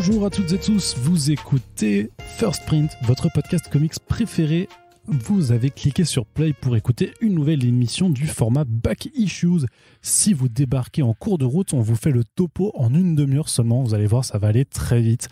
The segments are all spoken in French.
Bonjour à toutes et tous, vous écoutez First Print, votre podcast comics préféré. Vous avez cliqué sur Play pour écouter une nouvelle émission du format Back Issues. Si vous débarquez en cours de route, on vous fait le topo en une demi-heure seulement. Vous allez voir, ça va aller très vite.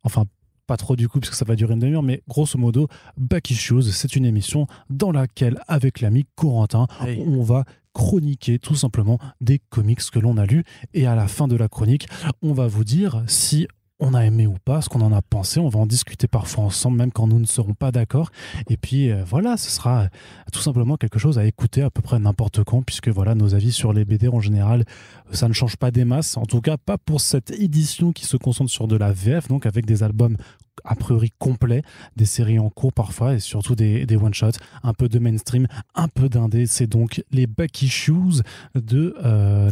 Enfin, pas trop du coup, parce que ça va durer une demi-heure, mais grosso modo, Back Issues, c'est une émission dans laquelle, avec l'ami Corentin, on va chroniquer tout simplement des comics que l'on a lus. Et à la fin de la chronique, on va vous dire si on a aimé ou pas, ce qu'on en a pensé. On va en discuter parfois ensemble, même quand nous ne serons pas d'accord. Et puis voilà, ce sera tout simplement quelque chose à écouter à peu près n'importe quand, puisque voilà, nos avis sur les BD en général, ça ne change pas des masses. En tout cas, pas pour cette édition qui se concentre sur de la VF, donc avec des albums a priori complets, des séries en cours parfois, et surtout des one-shots, un peu de mainstream, un peu d'indé. C'est donc les Back Issues de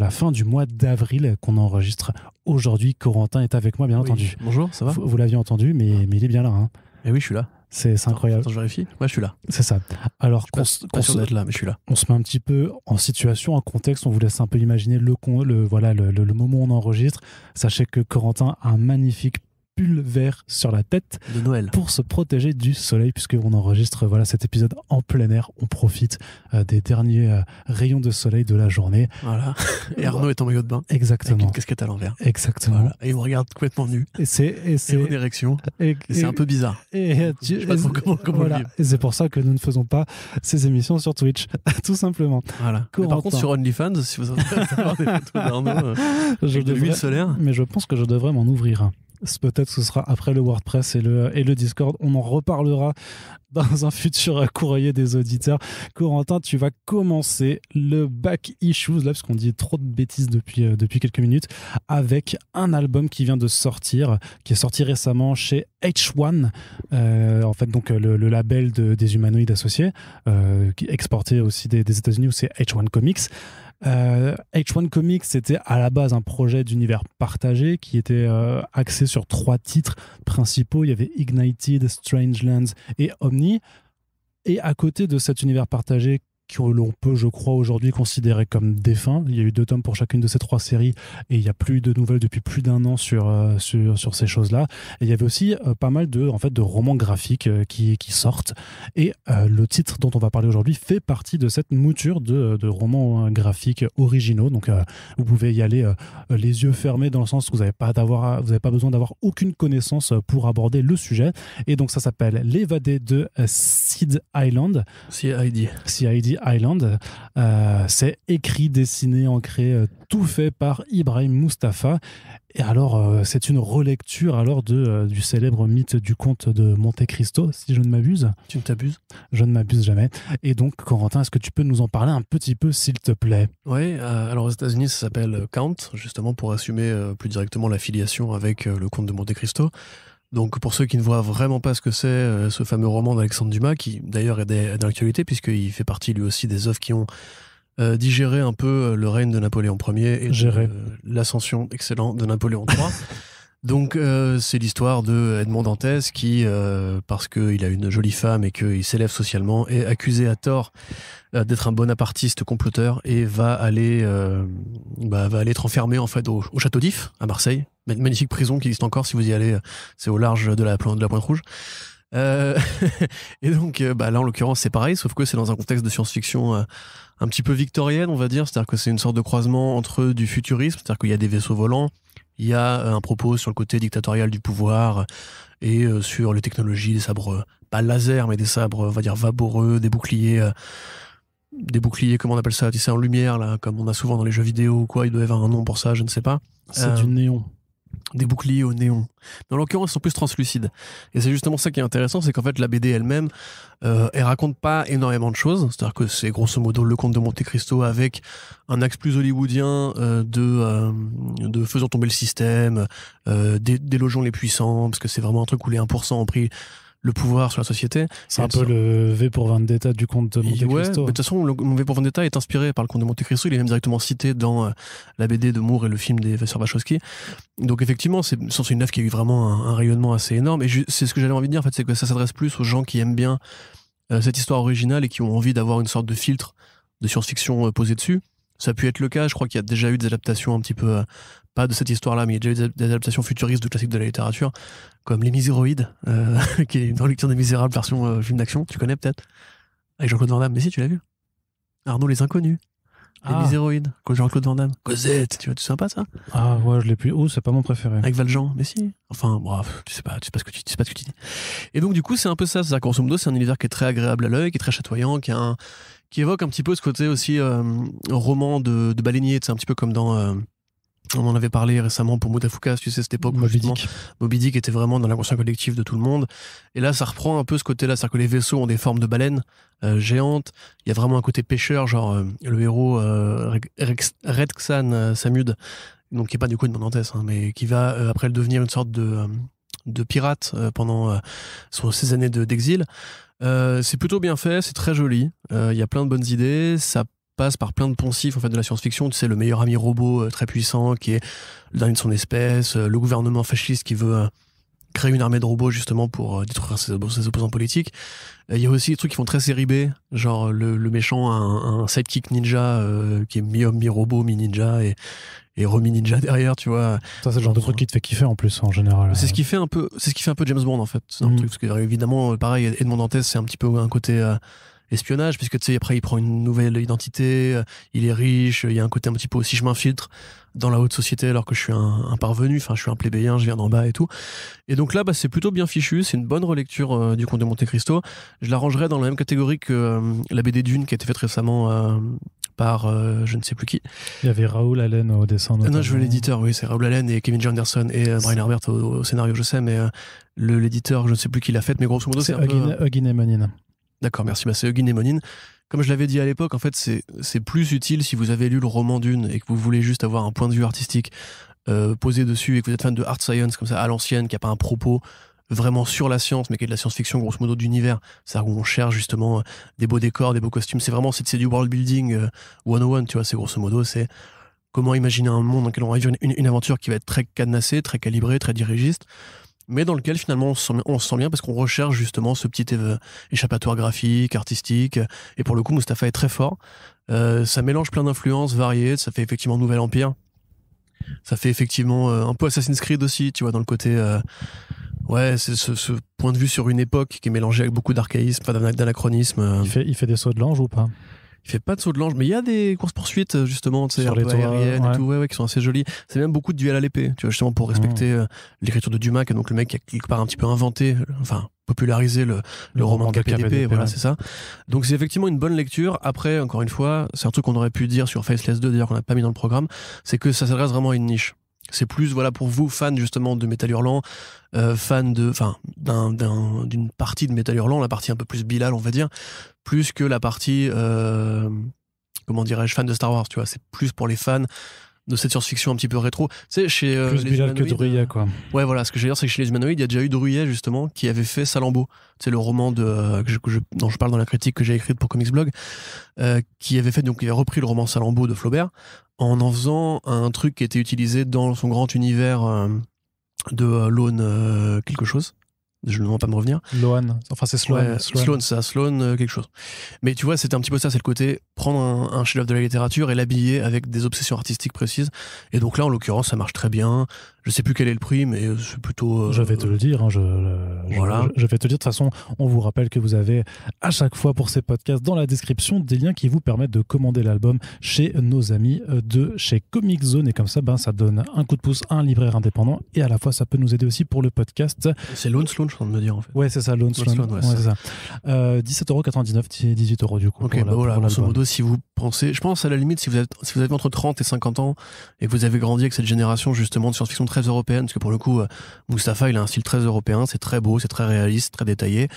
la fin du mois d'avril qu'on enregistre aujourd'hui. Corentin est avec moi, bien entendu. Bonjour, ça va ? Vous l'aviez entendu, mais il est bien là. Hein. Eh oui, je suis là. C'est incroyable. Attends, je vérifie. Ouais, je suis là. C'est ça. Alors, pas sûr d'être là, mais je suis là. On se met un petit peu en situation, en contexte. On vous laisse un peu imaginer le moment où on enregistre. Sachez que Corentin a un magnifique pull vert sur la tête de Noël pour se protéger du soleil, puisqu'on enregistre cet épisode en plein air. On profite des derniers rayons de soleil de la journée. Voilà. Et Arnaud est en maillot de bain. Exactement. Avec une casquette à l'envers. Exactement. Voilà. Et il me regarde complètement nu. Et en érection. Et c'est un peu bizarre. Je sais pas trop comment voilà. Et c'est pour ça que nous ne faisons pas ces émissions sur Twitch, tout simplement. Voilà. Mais par contre, sur OnlyFans, si vous avez des photos d'Arnaud avec de l'huile solaire. Mais je pense que je devrais m'en ouvrir un. Peut-être que ce sera après le WordPress et le Discord. On en reparlera dans un futur courrier des auditeurs. Corentin, tu vas commencer le Back Issues, là, parce qu'on dit trop de bêtises depuis quelques minutes, avec un album qui vient de sortir, qui est sorti récemment chez H1, en fait, donc le label des humanoïdes associés, qui exporté aussi des États-Unis, où c'est H1 Comics. H1 Comics, c'était à la base un projet d'univers partagé qui était axé sur 3 titres principaux. Il y avait Ignited, Strangelands et Omni. Et à côté de cet univers partagé que l'on peut, je crois, aujourd'hui considérer comme défunt. Il y a eu 2 tomes pour chacune de ces 3 séries et il n'y a plus de nouvelles depuis plus d'1 an sur ces choses-là. Et il y avait aussi pas mal de romans graphiques qui sortent. Et le titre dont on va parler aujourd'hui fait partie de cette mouture de romans graphiques originaux. Donc vous pouvez y aller les yeux fermés, dans le sens où vous n'avez pas besoin d'avoir aucune connaissance pour aborder le sujet. Et donc ça s'appelle L'évadé de Seed Island. CID Island. C'est écrit, dessiné, ancré, tout fait par Ibrahim Mustapha. Et alors, c'est une relecture alors du célèbre mythe du comte de Monte Cristo, si je ne m'abuse. Tu ne t'abuses ? Je ne m'abuse jamais. Et donc, Corentin, est-ce que tu peux nous en parler un petit peu, s'il te plaît ? Oui, alors aux États-Unis, ça s'appelle Count, justement pour assumer plus directement l'affiliation avec le comte de Monte Cristo. Donc pour ceux qui ne voient vraiment pas ce que c'est, ce fameux roman d'Alexandre Dumas, qui d'ailleurs est dans l'actualité, puisqu'il fait partie lui aussi des œuvres qui ont digéré un peu le règne de Napoléon Ier et l'ascension excellente de Napoléon III. Donc c'est l'histoire de Edmond Dantès qui, parce qu'il a une jolie femme et qu'il s'élève socialement, est accusé à tort d'être un bonapartiste comploteur et va aller être enfermé en fait au château d'If à Marseille. Magnifique prison qui existe encore si vous y allez, c'est au large de la Pointe Rouge. Et donc là en l'occurrence c'est pareil, sauf que c'est dans un contexte de science-fiction un petit peu victorienne, on va dire, c'est-à-dire que c'est une sorte de croisement entre du futurisme, c'est-à-dire qu'il y a des vaisseaux volants, il y a un propos sur le côté dictatorial du pouvoir et sur les technologies, des sabres, pas laser, mais des sabres, on va dire, vaporeux, des boucliers, comment on appelle ça, tu sais, en lumière, là, comme on a souvent dans les jeux vidéo ou quoi, il doit y avoir un nom pour ça, je ne sais pas. C'est du néon. Des boucliers au néon. Mais en l'occurrence, ils sont plus translucides. Et c'est justement ça qui est intéressant, c'est qu'en fait, la BD elle-même, elle raconte pas énormément de choses. C'est-à-dire que c'est grosso modo le comte de Monte Cristo avec un axe plus hollywoodien de faisons tomber le système, délogeons les puissants, parce que c'est vraiment un truc où les 1% ont pris le pouvoir sur la société. C'est un peu le V pour Vendetta du comte de Monte Cristo. Ouais, de toute façon, le V pour Vendetta est inspiré par le comte de Monte Cristo. Il est même directement cité dans la BD de Moore et le film des sœurs Wachowski. Donc effectivement, c'est une œuvre qui a eu vraiment un rayonnement assez énorme. Et c'est ce que j'avais envie de dire, en fait, c'est que ça s'adresse plus aux gens qui aiment bien cette histoire originale et qui ont envie d'avoir une sorte de filtre de science-fiction posé dessus. Ça a pu être le cas, je crois qu'il y a déjà eu des adaptations un petit peu, pas de cette histoire-là, mais il y a déjà eu des adaptations futuristes de classiques de la littérature, comme Les Miséroïdes, qui est une relecture des Misérables version film d'action, tu connais peut-être? Avec Jean-Claude Van Damme, mais si, tu l'as vu. Arnaud les Inconnus. Les Miséroïdes, Jean-Claude Van Damme. Cosette, tu vois, c'est sympa ça? Ah ouais, je l'ai plus. Oh, c'est pas mon préféré. Avec Valjean, mais si. Enfin, bref, tu sais pas ce que tu dis. Et donc, du coup, c'est un peu ça. C'est-à-dire, grosso modo, c'est un univers qui est très agréable à l'œil, qui est très chatoyant, qui évoque un petit peu ce côté aussi roman de baleinier. C'est un petit peu comme dans. On en avait parlé récemment pour Moutafuka, tu sais, cette époque où Moby Dick était vraiment dans l'inconscient collectif de tout le monde. Et là, ça reprend un peu ce côté-là, c'est-à-dire que les vaisseaux ont des formes de baleines géantes. Il y a vraiment un côté pêcheur, genre le héros Redxan Samud, donc qui est pas du coup une Monantès, hein, mais qui va après devenir une sorte de pirate pendant ses années d'exil. C'est plutôt bien fait, c'est très joli. Il y a plein de bonnes idées. Ça passe par plein de poncifs en fait de la science-fiction. Tu sais, le meilleur ami robot très puissant qui est le dernier de son espèce, le gouvernement fasciste qui veut créer une armée de robots justement pour détruire ses opposants politiques. Il y a aussi des trucs qui font très série B, genre le méchant a un sidekick ninja qui est mi-homme, mi-robot, mi-ninja et re-mi-ninja derrière, tu vois. Ça, c'est le genre de truc qui te fait kiffer en plus en général. C'est ce qui fait un peu James Bond en fait. C'est un truc, parce que évidemment, pareil, Edmond Dantès, c'est un petit peu un côté espionnage, puisque tu sais, après il prend une nouvelle identité, il est riche, il y a un côté un petit peu aussi je m'infiltre dans la haute société alors que je suis un parvenu, enfin je suis un plébéien, je viens d'en bas et tout. Et donc là, c'est plutôt bien fichu, c'est une bonne relecture du Comte de Monte-Cristo. Je la rangerais dans la même catégorie que la BD Dune qui a été faite récemment par je ne sais plus qui. Il y avait Raoul Allen au dessin. Non, je veux l'éditeur, oui, c'est Raoul Allen et Kevin J. Anderson et Brian Herbert au scénario, je sais, mais l'éditeur, je ne sais plus qui l'a fait, mais grosso modo, c'est un peu... Hugin Emonin. D'accord, merci. C'est Hugin Emonin. Comme je l'avais dit à l'époque, en fait, c'est plus utile si vous avez lu le roman Dune et que vous voulez juste avoir un point de vue artistique posé dessus et que vous êtes fan de art science comme ça à l'ancienne, qui n'a pas un propos vraiment sur la science, mais qui est de la science-fiction grosso modo d'univers. C'est-à-dire où on cherche justement des beaux décors, des beaux costumes. C'est vraiment c'est du world building 101, tu vois. C'est grosso modo, c'est comment imaginer un monde dans lequel on va vivre une aventure qui va être très cadenassée, très calibrée, très dirigiste, mais dans lequel finalement on se sent bien parce qu'on recherche justement ce petit échappatoire graphique, artistique, et pour le coup Mustapha est très fort. Ça mélange plein d'influences variées, ça fait effectivement Nouvel Empire, ça fait effectivement un peu Assassin's Creed aussi, tu vois, dans le côté ouais, c'est ce point de vue sur une époque qui est mélangé avec beaucoup d'archaïsme, d'anachronisme. Il fait des sauts de l'ange ou pas? Il fait pas de saut de l'ange, mais il y a des courses-poursuites, justement, tu sais, un peu aériennes et tout, ouais, qui sont assez jolies. C'est même beaucoup de duels à l'épée, tu vois, justement, pour respecter l'écriture de Dumas, qui est donc le mec qui a quelque part un petit peu inventé, enfin, popularisé le roman de KPDP, voilà, c'est ça. Donc, c'est effectivement une bonne lecture. Après, encore une fois, c'est un truc qu'on aurait pu dire sur Faceless 2, d'ailleurs, qu'on n'a pas mis dans le programme, c'est que ça s'adresse vraiment à une niche. C'est plus, voilà, pour vous, fans justement de Métal Hurlant, fans d'une partie de Métal Hurlant, la partie un peu plus Bilal, on va dire, plus que la partie, comment dirais-je, fan de Star Wars, tu vois. C'est plus pour les fans de cette science-fiction un petit peu rétro. Tu sais, chez plus les Bilal que Druyet, quoi. Ouais, voilà, ce que je veux dire, c'est que chez les Humanoïdes, il y a déjà eu Druyet, justement, qui avait fait Salammbô. C'est le roman dont je parle dans la critique que j'ai écrite pour Comics Blog, qui avait fait, donc, il avait repris le roman Salammbô de Flaubert, en faisant un truc qui était utilisé dans son grand univers de Lone quelque chose. Je ne vais pas me revenir. Lohan, enfin c'est Sloan. Ouais, Sloan quelque chose. Mais tu vois, c'était un petit peu ça, c'est le côté prendre un chef-d'œuvre de la littérature et l'habiller avec des obsessions artistiques précises. Et donc là, en l'occurrence, ça marche très bien. Je sais plus quel est le prix, mais c'est plutôt... Je vais te le dire. Hein, voilà. Je vais te dire. De toute façon, on vous rappelle que vous avez à chaque fois pour ces podcasts dans la description des liens qui vous permettent de commander l'album chez nos amis de chez Comic Zone. Et comme ça, ça donne un coup de pouce à un libraire indépendant. Et à la fois, ça peut nous aider aussi pour le podcast. C'est Lone Sloan, je suis en train de me dire en fait. Ouais, c'est ça, Lone Sloan. Ouais, c'est ça. 17,99€, 18€ du coup. Ok, voilà, grosso modo, si vous pensez... Je pense à la limite, si vous avez entre 30 et 50 ans et que vous avez grandi avec cette génération justement de science-fiction très européenne, parce que pour le coup, Mustapha, il a un style très européen, c'est très beau, c'est très réaliste, très détaillé.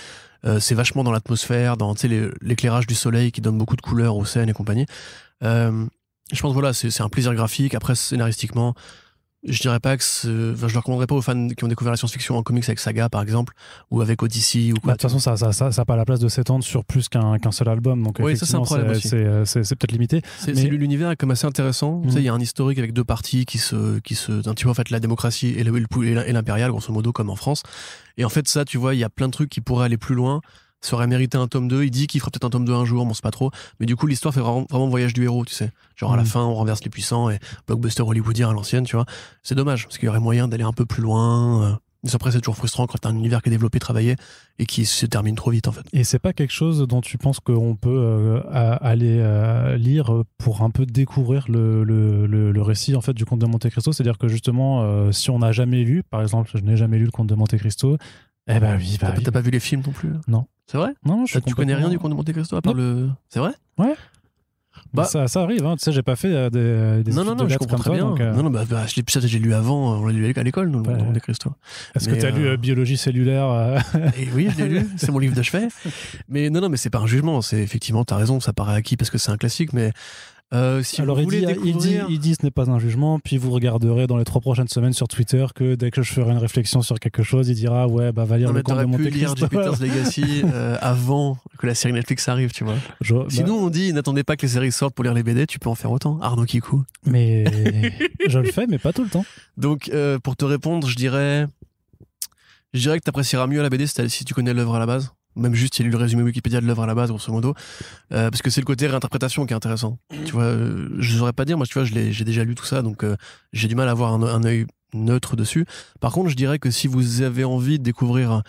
C'est vachement dans l'atmosphère, dans l'éclairage du soleil qui donne beaucoup de couleurs aux scènes et compagnie. Je pense voilà, c'est un plaisir graphique. Après, scénaristiquement, je dirais pas que je le recommanderais pas aux fans qui ont découvert la science-fiction en comics avec Saga par exemple, ou avec Odyssey ou quoi. De toute façon, ça n'a pas la place de s'étendre sur plus qu'un seul album, donc oui, ça c'est un problème aussi. C'est peut-être limité. L'univers est comme assez intéressant. Tu sais, il y a un historique avec deux parties qui se un petit peu en fait la démocratie et l'impérial grosso modo comme en France. Et en fait ça, tu vois, il y a plein de trucs qui pourraient aller plus loin. ça aurait mérité un tome 2. Il dit qu'il fera peut-être un tome 2 un jour, bon, c'est pas trop. Mais du coup, l'histoire fait vraiment voyage du héros, tu sais. Genre, à la fin, on renverse les puissants et blockbuster hollywoodien à l'ancienne, tu vois. C'est dommage, parce qu'il y aurait moyen d'aller un peu plus loin. Mais après, c'est toujours frustrant quand t'as un univers qui est développé, travaillé, et qui se termine trop vite, en fait. Et c'est pas quelque chose dont tu penses qu'on peut aller lire pour un peu découvrir le récit, en fait, du Comte de Monte Cristo? C'est-à-dire que, justement, si on n'a jamais lu, par exemple, je n'ai jamais lu le Comte de Monte Cristo, eh ben oui, T'as pas vu les films non plus? Non. C'est vrai? Non, tu connais rien du Comte de Monte Cristo à part le... C'est vrai? Ouais. Bah, ça arrive, hein. Tu sais, j'ai pas fait des non, je comprends très bien. Donc, j'ai lu avant, on l'a lu à l'école, nous, le Monte Cristo. Est-ce que tu as lu Biologie cellulaire Et oui, je l'ai lu, c'est mon livre de chevet. Mais non, mais c'est pas un jugement, c'est effectivement, t'as raison, ça paraît acquis parce que c'est un classique, mais si alors vous voulez découvrir... il dit ce n'est pas un jugement, puis vous regarderez dans les 3 prochaines semaines sur Twitter que dès que je ferai une réflexion sur quelque chose, il dira ouais, bah va lire le Comte de Monte Cristo. T'aurais pu lire Jupiter's Legacy avant que la série Netflix arrive, tu vois. Sinon, on dit n'attendez pas que les séries sortent pour lire les BD, tu peux en faire autant. Arnaud Kikou. Mais je le fais, mais pas tout le temps. Donc, pour te répondre, je dirais que t'apprécieras mieux la BD si tu connais l'œuvre à la base. Même juste, il y a lu le résumé Wikipédia de l'œuvre à la base, grosso modo. Parce que c'est le côté réinterprétation qui est intéressant. Tu vois, je saurais pas dire, moi, tu vois, j'ai déjà lu tout ça, donc j'ai du mal à avoir un œil neutre dessus. Par contre, je dirais que si vous avez envie de découvrir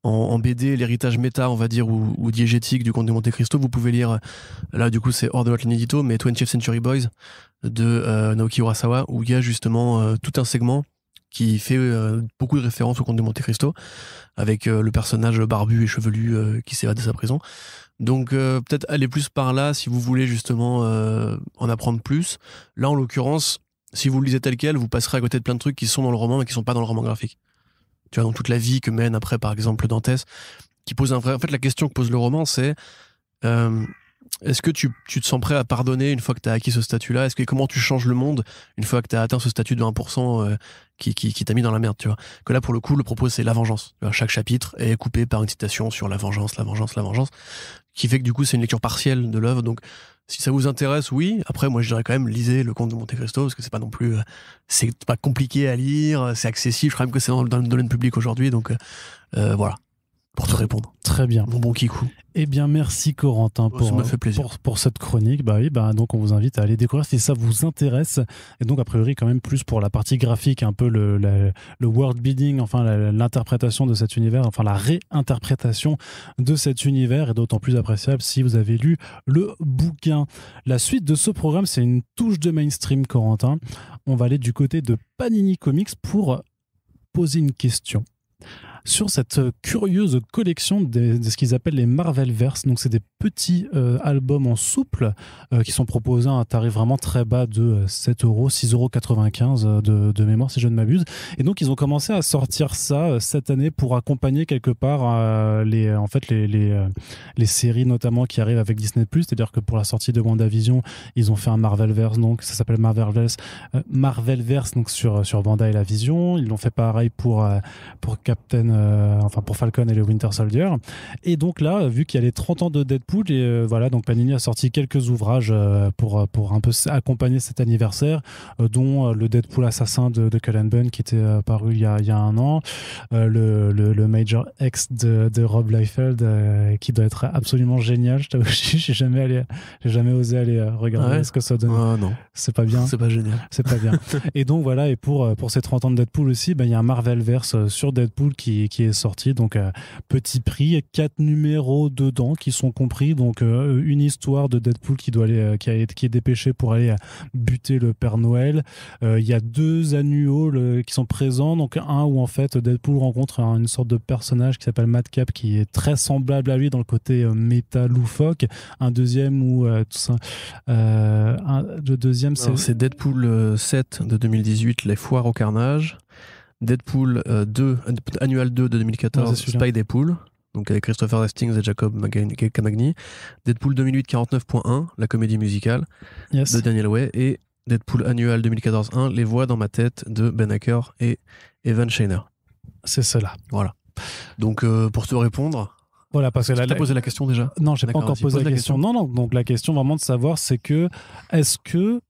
en BD l'héritage méta, on va dire, ou diégétique du Comte de Monte Cristo, vous pouvez lire, là, du coup, c'est hors de notre ligne édito, mais 20th Century Boys de Naoki Urasawa, où il y a justement tout un segment qui fait beaucoup de références au Comte de Monte Cristo, avec le personnage barbu et chevelu qui s'évade de sa prison. Donc peut-être aller plus par là si vous voulez justement en apprendre plus. Là, en l'occurrence, si vous le lisez tel quel, vous passerez à côté de plein de trucs qui sont dans le roman mais qui sont pas dans le roman graphique. Tu vois, dans toute la vie que mène après, par exemple, Dantès, qui pose un vrai... En fait, la question que pose le roman, c'est est-ce que tu te sens prêt à pardonner une fois que tu as acquis ce statut-là? Comment tu changes le monde une fois que tu as atteint ce statut de 1% qui t'a mis dans la merde, tu vois? Que là, pour le coup, le propos, c'est la vengeance. Tu vois, chaque chapitre est coupé par une citation sur la vengeance, qui fait que du coup, c'est une lecture partielle de l'œuvre. Donc, si ça vous intéresse, oui. Après, moi, je dirais quand même, lisez le Comte de Monte Cristo, parce que c'est pas non plus... c'est pas compliqué à lire, c'est accessible. Je crois même que c'est dans le domaine public aujourd'hui. Donc, voilà. Pour te répondre. Très bien. Bon Kikou. Eh bien, merci Corentin pour cette chronique. Bah oui, donc on vous invite à aller découvrir si ça vous intéresse. Et donc, a priori, quand même plus pour la partie graphique, un peu le world building, enfin l'interprétation de cet univers, enfin la réinterprétation de cet univers est d'autant plus appréciable si vous avez lu le bouquin. La suite de ce programme, c'est une touche de mainstream, Corentin. On va aller du côté de Panini Comics pour poser une question sur cette curieuse collection de ce qu'ils appellent les Marvelverse. Donc c'est des petits albums en souple qui sont proposés à un tarif vraiment très bas de 7 €, 6,95 € de mémoire si je ne m'abuse. Et donc ils ont commencé à sortir ça cette année pour accompagner quelque part les séries notamment qui arrivent avec Disney+. C'est-à-dire que pour la sortie de WandaVision, ils ont fait un Marvelverse, donc ça s'appelle Marvelverse donc sur Wanda et la Vision. Ils l'ont fait pareil pour pour Falcon et le Winter Soldier. Et donc là, vu qu'il y a les 30 ans de Deadpool, et voilà, donc Panini a sorti quelques ouvrages pour un peu accompagner cet anniversaire, dont le Deadpool assassin de Cullen Bunn qui était paru il y a un an, le Major X de Rob Liefeld qui doit être absolument génial. Je t'avoue, j'ai jamais osé aller regarder ce que ça donne. Non. C'est pas bien. C'est pas génial. C'est pas bien. Et donc voilà, et pour ces 30 ans de Deadpool aussi, il y a un Marvelverse sur Deadpool qui est sorti, donc petit prix, 4 numéros dedans qui sont compris, donc une histoire de Deadpool qui est dépêché pour aller buter le Père Noël. Il y a 2 annuaux qui sont présents, donc un où en fait Deadpool rencontre une sorte de personnage qui s'appelle Madcap qui est très semblable à lui dans le côté méta loufoque. Un deuxième où tout ça, le deuxième c'est Deadpool 7 de 2018, Les Foires au Carnage. Deadpool 2, Annual 2 de 2014, Spideypool, donc avec Christopher Hastings et Jacob Camagni. Deadpool 2008, 49.1, la comédie musicale de Daniel Way. Et Deadpool Annual 2014-1, Les voix dans ma tête de Ben Acker et Evan Shainer. C'est cela. Voilà. Donc pour te répondre... Voilà, parce que tu as posé la question déjà? Non, j'ai pas encore posé la question. Non, donc la question vraiment de savoir, c'est que est-ce que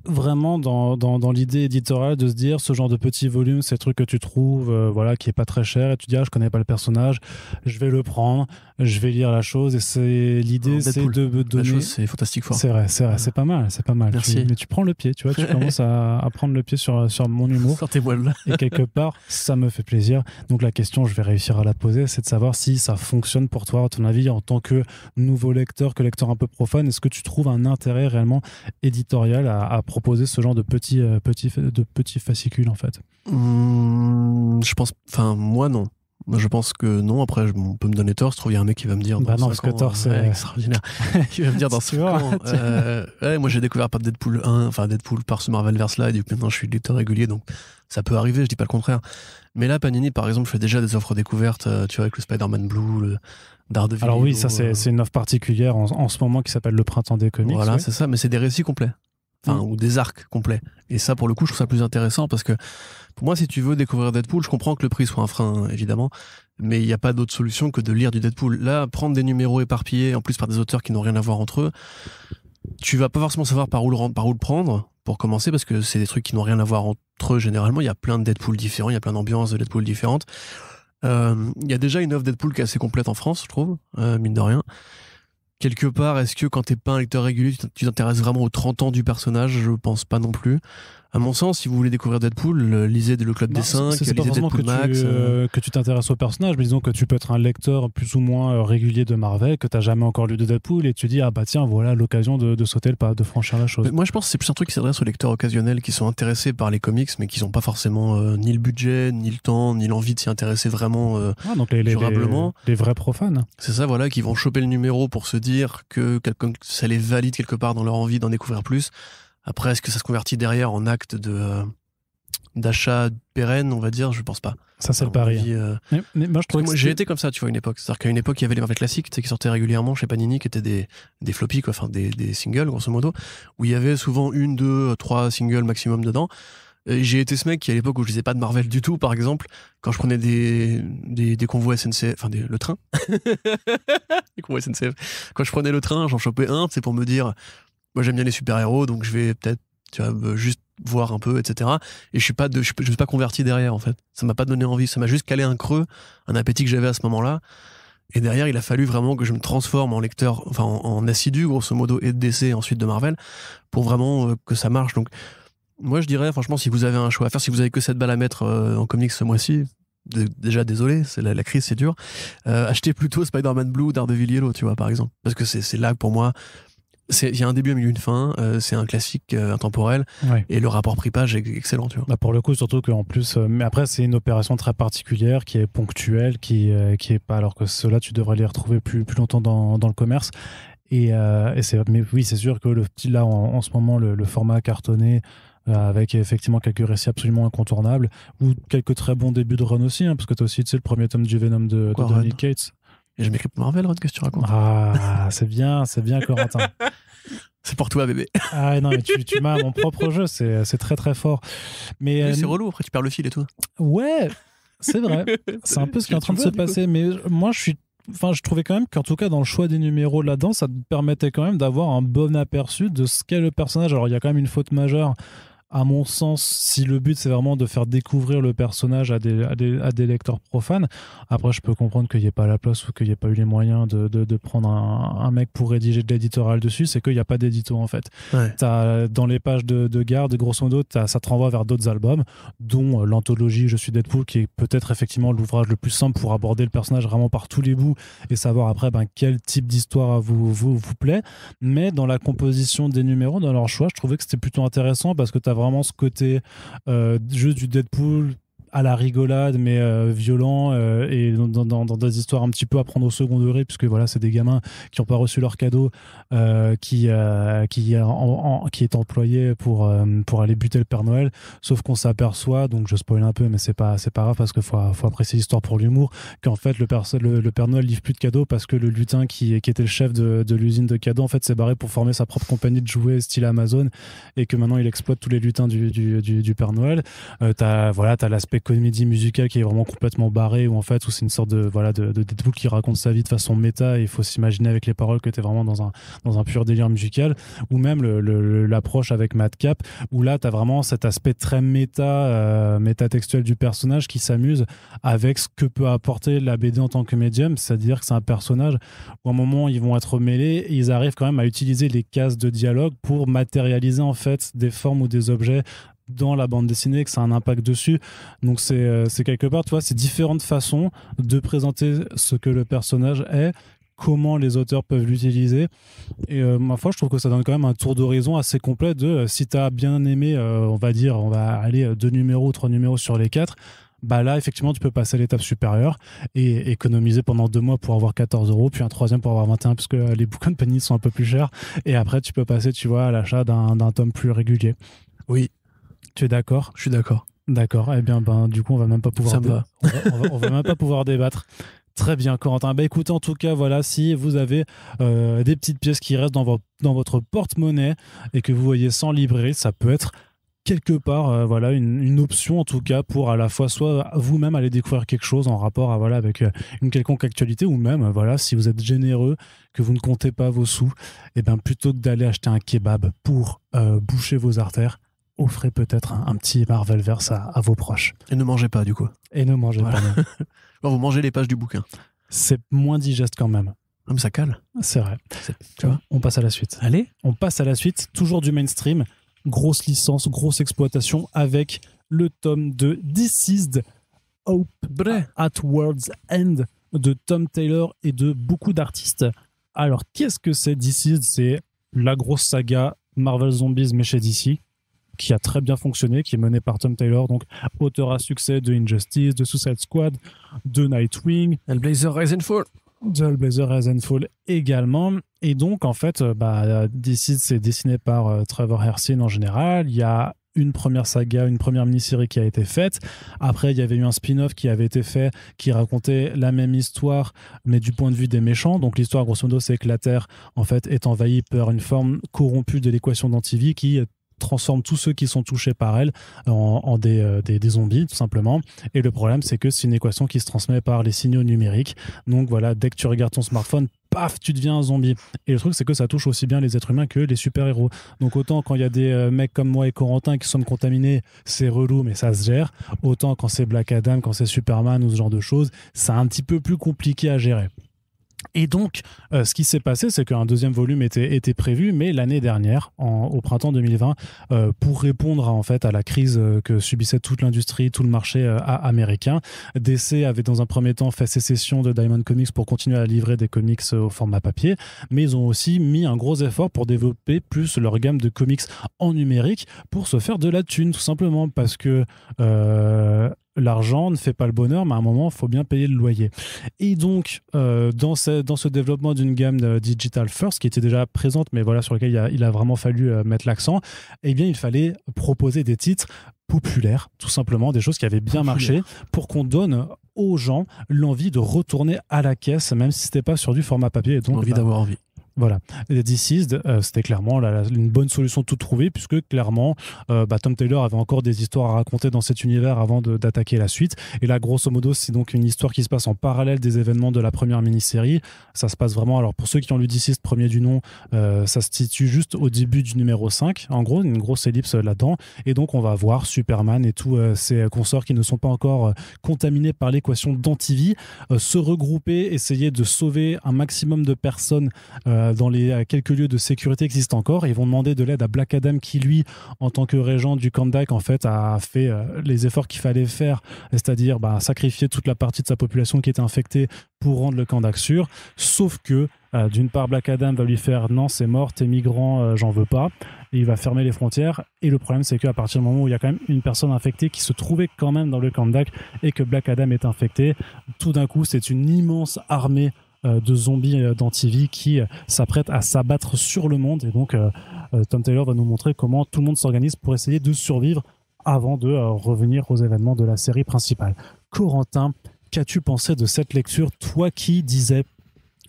vraiment dans l'idée éditoriale de se dire ce genre de petit volume, c'est le truc que tu trouves voilà, qui est pas très cher et tu dis je connais pas le personnage, je vais le prendre, je vais lire la chose et c'est l'idée c'est de me donner... La chose c'est Fantastic Four. C'est vrai, c'est pas mal. Merci. Mais tu prends le pied, tu vois, tu commences à prendre le pied sur mon humour. Sortez-moi de là. Et quelque part, ça me fait plaisir. Donc la question, je vais réussir à la poser, c'est de savoir si ça fonctionne pour toi, à ton avis, en tant que nouveau lecteur, que lecteur un peu profane. Est-ce que tu trouves un intérêt réellement éditorial à proposer ce genre de petits fascicules, en fait? Je pense... Enfin, moi, non. Je pense que non. Après, on peut me donner tort. Je trouve qu'il y a un mec qui va me dire. Bah non, parce que tort, c'est extraordinaire. Qui va me dire dans ce temps. Moi, j'ai découvert par Deadpool 1, enfin Deadpool par ce Marvelverse là, et du coup, maintenant, je suis lecteur régulier, donc ça peut arriver. Je dis pas le contraire. Mais là, Panini, par exemple, fait déjà des offres découvertes. Tu vois, avec le Spider-Man Blue, le Daredevil. Alors oui, ça c'est une offre particulière en ce moment qui s'appelle le Printemps des comics. Voilà, ouais. c'est ça. Mais c'est des récits complets. Enfin, ou des arcs complets. Et ça, pour le coup, je trouve ça plus intéressant parce que pour moi, si tu veux découvrir Deadpool, je comprends que le prix soit un frein, évidemment, mais il n'y a pas d'autre solution que de lire du Deadpool. Là, prendre des numéros éparpillés, en plus par des auteurs qui n'ont rien à voir entre eux, tu vas pas forcément savoir par où le prendre, pour commencer, parce que c'est des trucs qui n'ont rien à voir entre eux, généralement. Il y a plein de Deadpool différents, il y a plein d'ambiances de Deadpool différentes. Il y a déjà une offre Deadpool qui est assez complète en France, je trouve, mine de rien. Quelque part, est-ce que quand t'es pas un lecteur régulier, tu t'intéresses vraiment aux 30 ans du personnage? Je pense pas non plus. À mon sens, si vous voulez découvrir Deadpool, lisez le Club des 5, c'est pas lisez forcément Deadpool Max. que tu t'intéresses au personnage, mais disons que tu peux être un lecteur plus ou moins régulier de Marvel, que t'as jamais encore lu de Deadpool, et tu dis, ah bah tiens, voilà l'occasion de sauter le pas, de franchir la chose. Mais moi, je pense que c'est plus un truc qui s'adresse aux lecteurs occasionnels qui sont intéressés par les comics, mais qui n'ont pas forcément ni le budget, ni le temps, ni l'envie de s'y intéresser vraiment donc durablement. Les vrais profanes. C'est ça, voilà, qui vont choper le numéro pour se dire que ça les valide quelque part dans leur envie d'en découvrir plus. Après, est-ce que ça se convertit derrière en acte d'achat pérenne, on va dire? Je pense pas. Ça, c'est le pari. Mais moi, je trouve que j'ai été comme ça, tu vois, une époque. C'est-à-dire qu'à une époque, il y avait les Marvel classiques qui sortaient régulièrement chez Panini, qui étaient des floppies, quoi, enfin des singles, grosso modo, où il y avait souvent 1, 2, 3 singles maximum dedans. Et j'ai été ce mec qui, à l'époque où je lisais pas de Marvel du tout, par exemple, quand je prenais des convois SNCF, enfin le train, les convois SNCF, quand je prenais le train, j'en chopais un, c'est pour me dire, moi j'aime bien les super-héros, donc je vais peut-être, tu vois, juste voir un peu, etc. Et je me suis pas converti derrière, en fait. Ça m'a pas donné envie, ça m'a juste calé un creux, un appétit que j'avais à ce moment-là. Et derrière, il a fallu vraiment que je me transforme en lecteur, enfin en assidu, grosso modo, et de DC et ensuite de Marvel, pour vraiment que ça marche. Donc, moi, je dirais, franchement, si vous avez un choix à faire, si vous avez que 7 balles à mettre en comics ce mois-ci, déjà désolé, c'est la crise, c'est dur. Achetez plutôt Spider-Man Blue, Daredevil Yellow, tu vois, par exemple. Parce que c'est là, pour moi, il y a un début, un milieu, une fin, c'est un classique intemporel, ouais. Et le rapport prix-page est excellent, tu vois. Bah pour le coup, surtout qu'en plus, mais après, c'est une opération très particulière qui est ponctuelle, qui est pas, alors que ceux-là, tu devrais les retrouver plus longtemps dans le commerce. Et mais oui, c'est sûr que là, en ce moment, le format cartonné, avec effectivement quelques récits absolument incontournables, ou quelques très bons débuts de run aussi, hein, parce que tu as aussi, tu sais, le premier tome du Venom de Donny Cates. Et je m'écris pour Marvel, Ron, qu'est-ce que tu racontes? Ah, c'est bien, Corentin. C'est pour toi, bébé. Ah non, mais tu m'as mon propre jeu, c'est très très fort. Mais oui, c'est relou, après tu perds le fil et tout. Ouais, c'est vrai. C'est un peu ce qui est en train de se passer, mais moi je trouvais quand même qu'en tout cas dans le choix des numéros là-dedans, ça te permettait quand même d'avoir un bon aperçu de ce qu'est le personnage. Alors il y a quand même une faute majeure, à mon sens, si le but c'est vraiment de faire découvrir le personnage à des lecteurs profanes. Après, je peux comprendre qu'il n'y ait pas la place ou qu'il n'y ait pas eu les moyens de prendre un mec pour rédiger de l'éditorial dessus, c'est qu'il n'y a pas d'édito en fait. Ouais. Dans les pages de garde, grosso modo, ça te renvoie vers d'autres albums, dont l'anthologie Je suis Deadpool, qui est peut-être effectivement l'ouvrage le plus simple pour aborder le personnage vraiment par tous les bouts et savoir après quel type d'histoire vous plaît. Mais dans la composition des numéros, dans leur choix, je trouvais que c'était plutôt intéressant parce que tu as vraiment ce côté juste du Deadpool à la rigolade mais violent et dans des histoires un petit peu à prendre au second degré, puisque voilà, c'est des gamins qui n'ont pas reçu leur cadeau qui est employé pour aller buter le Père Noël, sauf qu'on s'aperçoit, donc je spoil un peu mais c'est pas grave parce qu'il faut apprécier l'histoire pour l'humour, qu'en fait le Père Noël livre plus de cadeaux parce que le lutin qui était le chef de l'usine de cadeaux en fait s'est barré pour former sa propre compagnie de jouets style Amazon, et que maintenant il exploite tous les lutins du Père Noël. T'as l'aspect comédie musicale qui est vraiment complètement barrée, où c'est une sorte de Deadpool qui raconte sa vie de façon méta, et il faut s'imaginer avec les paroles que t'es vraiment dans un pur délire musical, ou même l'approche avec Madcap, où là t'as vraiment cet aspect très métatextuel du personnage qui s'amuse avec ce que peut apporter la BD en tant que médium, c'est-à-dire que c'est un personnage où à un moment ils vont être mêlés et ils arrivent quand même à utiliser les cases de dialogue pour matérialiser en fait des formes ou des objets dans la bande dessinée, que ça a un impact dessus. Donc c'est quelque part, tu vois, c'est différentes façons de présenter ce que le personnage est, comment les auteurs peuvent l'utiliser, et ma foi je trouve que ça donne quand même un tour d'horizon assez complet de si t'as bien aimé, on va aller 2 numéros, 3 numéros sur les 4, bah là effectivement tu peux passer à l'étape supérieure et économiser pendant 2 mois pour avoir 14€, puis un troisième pour avoir 21, puisque les bouquins de Panini sont un peu plus chers, et après tu peux passer, tu vois, à l'achat d'un tome plus régulier. Oui. Tu es d'accord ? Je suis d'accord. D'accord. Eh bien, du coup, on va même pas pouvoir. Ça me va. On va même pas pouvoir débattre. Très bien, Corentin. Bah écoutez, en tout cas, voilà, si vous avez des petites pièces qui restent dans votre porte-monnaie et que vous voyez sans librairie, ça peut être quelque part une option, en tout cas, pour à la fois soit vous-même aller découvrir quelque chose en rapport avec une quelconque actualité, ou même si vous êtes généreux, que vous ne comptez pas vos sous, et bien plutôt que d'aller acheter un kebab pour boucher vos artères, offrez peut-être un petit Marvelverse à vos proches. Et ne mangez pas, du coup. Et ne mangez pas. Non, vous mangez les pages du bouquin. C'est moins digeste quand même. Ah, mais ça cale. C'est vrai. Tu vois. On passe à la suite. Allez. On passe à la suite, toujours du mainstream. Grosse licence, grosse exploitation, avec le tome de Deceased Hope at World's End de Tom Taylor et de beaucoup d'artistes. Alors, qu'est-ce que c'est Deceased ? C'est la grosse saga Marvel Zombies, mais chez DC, qui a très bien fonctionné, qui est mené par Tom Taylor, donc auteur à succès de Injustice, de Suicide Squad, de Nightwing, Hellblazer Rise and Fall. de Hellblazer Rise and Fall également. Et donc, en fait, DC, c'est dessiné par Trevor Hersin en général. Il y a une première saga, une première mini-série qui a été faite. Après, il y avait eu un spin-off qui avait été fait, qui racontait la même histoire, mais du point de vue des méchants. Donc, l'histoire, grosso modo, c'est que la Terre, en fait, est envahie par une forme corrompue de l'équation d'antivie qui transforme tous ceux qui sont touchés par elle en des zombies, tout simplement. Et le problème, c'est que c'est une équation qui se transmet par les signaux numériques. Donc voilà, dès que tu regardes ton smartphone, paf, tu deviens un zombie. Et le truc, c'est que ça touche aussi bien les êtres humains que les super-héros. Donc autant quand il y a des mecs comme moi et Corentin qui sommes contaminés, c'est relou, mais ça se gère. Autant quand c'est Black Adam, quand c'est Superman ou ce genre de choses, c'est un petit peu plus compliqué à gérer. Et donc, ce qui s'est passé, c'est qu'un deuxième volume était prévu, mais l'année dernière, au printemps 2020, pour répondre en fait à la crise que subissait toute l'industrie, tout le marché américain, DC avait dans un premier temps fait sécession de Diamond Comics pour continuer à livrer des comics au format papier, mais ils ont aussi mis un gros effort pour développer plus leur gamme de comics en numérique pour se faire de la thune, tout simplement, parce que l'argent ne fait pas le bonheur, mais à un moment, il faut bien payer le loyer. Et donc, dans ce développement d'une gamme de Digital First, qui était déjà présente, mais voilà, sur laquelle il a vraiment fallu mettre l'accent, eh bien, il fallait proposer des titres populaires, tout simplement, des choses qui avaient bien marché, pour qu'on donne aux gens l'envie de retourner à la caisse, même si c'était pas sur du format papier. Et donc, envie d'avoir envie. Voilà. Deceased, c'était clairement une bonne solution toute trouvée, puisque clairement, Tom Taylor avait encore des histoires à raconter dans cet univers avant d'attaquer la suite. Et là, grosso modo, c'est donc une histoire qui se passe en parallèle des événements de la première mini-série. Ça se passe vraiment, alors pour ceux qui ont lu Deceased, premier du nom, ça se situe juste au début du numéro 5. En gros, une grosse ellipse là-dedans. Et donc, on va voir Superman et tous ses consorts qui ne sont pas encore contaminés par l'équation d'antivie se regrouper, essayer de sauver un maximum de personnes dans les quelques lieux de sécurité qui existent encore. Ils vont demander de l'aide à Black Adam qui, lui, en tant que régent du Kandak, en fait, a fait les efforts qu'il fallait faire, c'est-à-dire sacrifier toute la partie de sa population qui était infectée pour rendre le Kandak sûr. Sauf que, d'une part, Black Adam va lui faire « Non, c'est mort, t'es migrant, j'en veux pas ». Et il va fermer les frontières. Et le problème, c'est qu'à partir du moment où il y a quand même une personne infectée qui se trouvait quand même dans le Kandak et que Black Adam est infecté, tout d'un coup, c'est une immense armée de zombies d'antivie qui s'apprêtent à s'abattre sur le monde. Et donc, Tom Taylor va nous montrer comment tout le monde s'organise pour essayer de survivre avant de revenir aux événements de la série principale. Corentin, qu'as-tu pensé de cette lecture, toi qui disais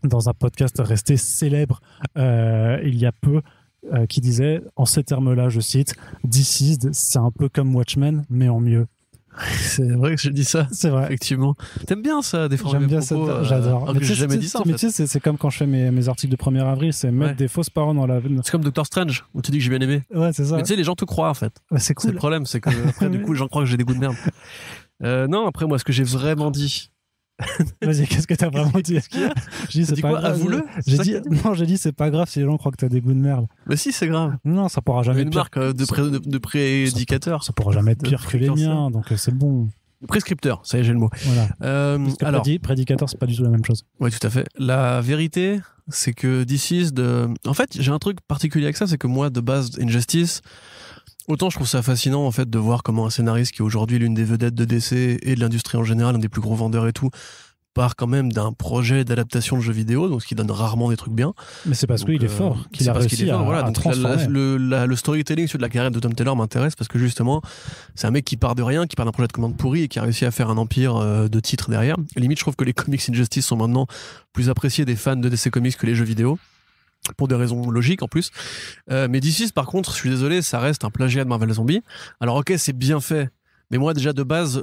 dans un podcast resté célèbre il y a peu, qui disait en ces termes-là, je cite, Deceased, c'est un peu comme Watchmen, mais en mieux. C'est vrai que j'ai dit ça. C'est vrai. Effectivement. T'aimes bien ça, défendre J'aime mes bien propos, ça, j'adore. alors que j'ai jamais dit ça, en Mais fait. tu sais, c'est comme quand je fais mes articles de 1er avril, c'est mettre des fausses paroles dans la... C'est comme Doctor Strange, où tu dis que j'ai bien aimé. Ouais, c'est ça. Mais tu sais, les gens te croient, en fait. Ouais, c'est cool. C'est le problème, c'est que après, du coup, les gens croient que j'ai des goûts de merde. Non, après, moi, ce que j'ai vraiment dit... Vas-y, qu'est-ce que t'as vraiment dit? J'ai dit, c'est dit pas quoi, grave. avoue-le? J'ai dit, c'est pas grave si les gens croient que t'as des goûts de merde. Mais si, c'est grave. Non, ça pourra jamais Une être pire. marque de prédicateur. Ça pourra jamais être pire que les miens, donc c'est bon. Prescripteur, ça y est, j'ai le mot. Voilà. Alors, prédicateur, c'est pas du tout la même chose. oui, tout à fait. La vérité, c'est que This En fait, j'ai un truc particulier avec ça, c'est que moi, de base, Injustice, autant je trouve ça fascinant, en fait, de voir comment un scénariste qui est aujourd'hui l'une des vedettes de DC et de l'industrie en général, un des plus gros vendeurs et tout, part quand même d'un projet d'adaptation de jeux vidéo, donc ce qui donne rarement des trucs bien. Mais c'est parce qu'il est fort, qu'il a réussi à transformer. Le storytelling sur de la carrière de Tom Taylor m'intéresse parce que justement, c'est un mec qui part de rien, qui part d'un projet de commande pourri et qui a réussi à faire un empire de titres derrière. Et limite, je trouve que les comics Injustice sont maintenant plus appréciés des fans de DC Comics que les jeux vidéo. Pour des raisons logiques en plus. Mais DC, par contre, je suis désolé, ça reste un plagiat de Marvel Zombie. Alors ok, c'est bien fait. Mais moi, déjà, de base,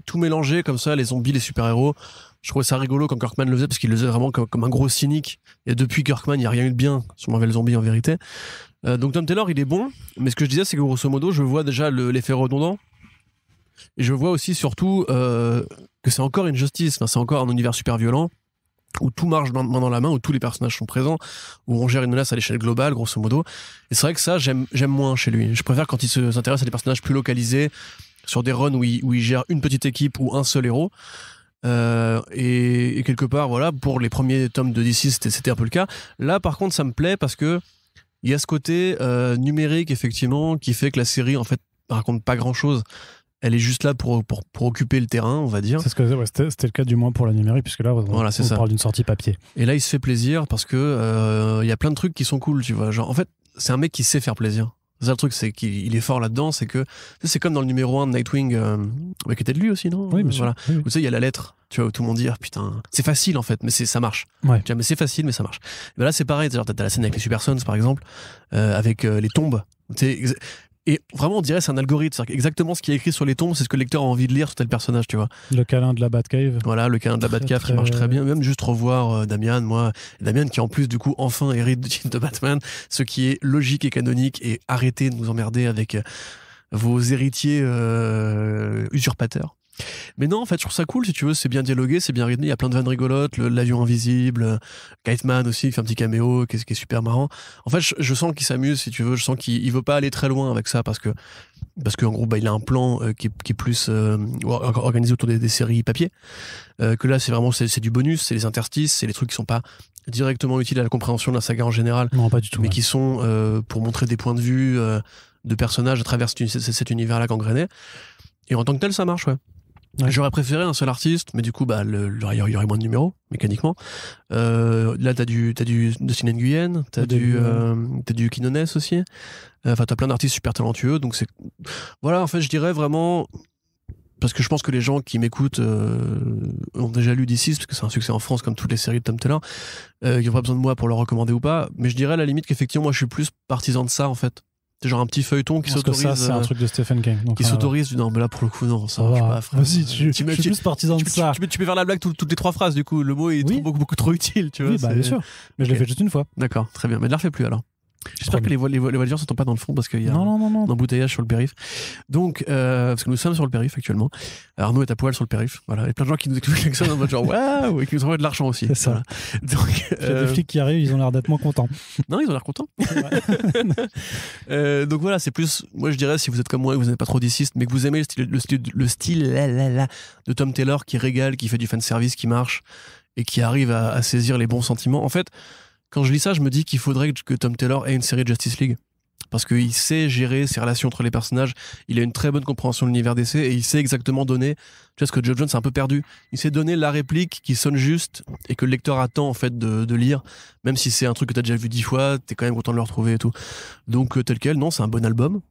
tout mélanger comme ça, les zombies, les super-héros, je trouvais ça rigolo quand Kirkman le faisait, parce qu'il le faisait vraiment comme un gros cynique. Et depuis Kirkman, il n'y a rien eu de bien sur Marvel Zombie, en vérité. Donc Tom Taylor, il est bon. Mais ce que je disais, c'est que grosso modo, je vois déjà l'effet redondant. Et je vois aussi, surtout, que c'est encore une justice. Enfin, c'est encore un univers super violent, où tout marche main dans la main, où tous les personnages sont présents, où on gère une menace à l'échelle globale, grosso modo. Et c'est vrai que ça, j'aime moins chez lui. Je préfère quand il s'intéresse à des personnages plus localisés, sur des runs où il gère une petite équipe ou un seul héros. Et quelque part, voilà, pour les premiers tomes de DC, c'était un peu le cas. Là, par contre, ça me plaît parce que il y a ce côté numérique, effectivement, qui fait que la série, en fait, raconte pas grand-chose. Elle est juste là pour occuper le terrain, on va dire. C'est ce que c'était le cas du moins pour la numérique, puisque là, on parle d'une sortie papier. Et là, il se fait plaisir parce que y a plein de trucs qui sont cool, tu vois. Genre, en fait, c'est un mec qui sait faire plaisir. C'est ça le truc, c'est qu'il est fort là-dedans, c'est que c'est comme dans le numéro 1 de Nightwing, qui était de lui aussi, non? Oui, bien sûr. Voilà. Oui. Tu sais, il y a la lettre, tu vois, où tout le monde dit, ah putain, c'est facile en fait, mais ça marche. Ouais. Mais c'est facile, mais ça marche. Et ben là, c'est pareil, genre, t'as la scène avec les Super Sons, par exemple, avec les tombes. Et vraiment, on dirait c'est un algorithme. C'est exactement ce qui est écrit sur les tombes, c'est ce que le lecteur a envie de lire sur tel personnage, tu vois. Le câlin de la Batcave. Voilà, le câlin de la Batcave qui marche très bien. Même juste revoir Damian, Damian qui en plus, du coup, enfin hérite de Batman, ce qui est logique et canonique, et arrêtez de nous emmerder avec vos héritiers usurpateurs. Mais non, en fait, je trouve ça cool, si tu veux, c'est bien dialogué, c'est bien rythmé, il y a plein de vannes rigolotes, l'avion invisible, Kiteman aussi, qui fait un petit caméo, qui est super marrant. En fait, je sens qu'il s'amuse, si tu veux, je sens qu'il veut pas aller très loin avec ça, parce que en gros, il a un plan qui est plus organisé autour des séries papier, que là, c'est vraiment, c'est du bonus, c'est les interstices, c'est les trucs qui sont pas directement utiles à la compréhension de la saga en général. Non, pas du tout. Mais qui sont pour montrer des points de vue de personnages à travers cet univers-là gangréné. Et en tant que tel, ça marche, ouais. Ouais. J'aurais préféré un seul artiste, mais du coup, il y aurait moins de numéros, mécaniquement. Là, t'as du Dustin Nguyen, t'as du Quinones aussi. Enfin, t'as plein d'artistes super talentueux, donc c'est... Voilà, en fait, je dirais vraiment... Parce que je pense que les gens qui m'écoutent ont déjà lu DC, parce que c'est un succès en France, comme toutes les séries de Tom Taylor. Ils n'ont pas besoin de moi pour le recommander ou pas, mais je dirais à la limite qu'effectivement, moi, je suis plus partisan de ça, en fait. C'est genre un petit feuilleton qui s'autorise. Parce que ça, c'est un truc de Stephen King. Donc qui s'autorise. Non, mais là, pour le coup, non, ça marche pas, frère. Vas-y, je suis plus partisan de ça. Tu peux faire la blague toutes les 3 phrases, du coup. Le mot est beaucoup trop utile, tu vois. Oui, bien sûr. Mais je l'ai fait juste une fois. D'accord, très bien. Mais ne la refais plus, alors. J'espère que les voitures ne sont pas dans le fond parce qu'il y a un embouteillage sur le périph. Donc, parce que nous sommes sur le périph actuellement. Arnaud est à poil sur le périph. Voilà. Il y a plein de gens qui nous écoutent en mode genre waouh, et qui nous envoient de l'argent aussi. C'est ça. Voilà. Donc, il y a des flics qui arrivent, ils ont l'air d'être moins contents. Non, ils ont l'air contents. Donc voilà, c'est plus, moi je dirais, si vous êtes comme moi et que vous n'êtes pas trop diciste, mais que vous aimez le style de Tom Taylor qui régale, qui fait du fanservice, qui marche et qui arrive à saisir les bons sentiments. En fait, quand je lis ça, je me dis qu'il faudrait que Tom Taylor ait une série de Justice League. Parce qu'il sait gérer ses relations entre les personnages, il a une très bonne compréhension de l'univers DC et il sait exactement donner, tu vois, ce que Geoff Johns a un peu perdu. Il sait donner la réplique qui sonne juste et que le lecteur attend en fait de lire, même si c'est un truc que t'as déjà vu 10 fois, t'es quand même content de le retrouver et tout. Donc tel quel, non, c'est un bon album.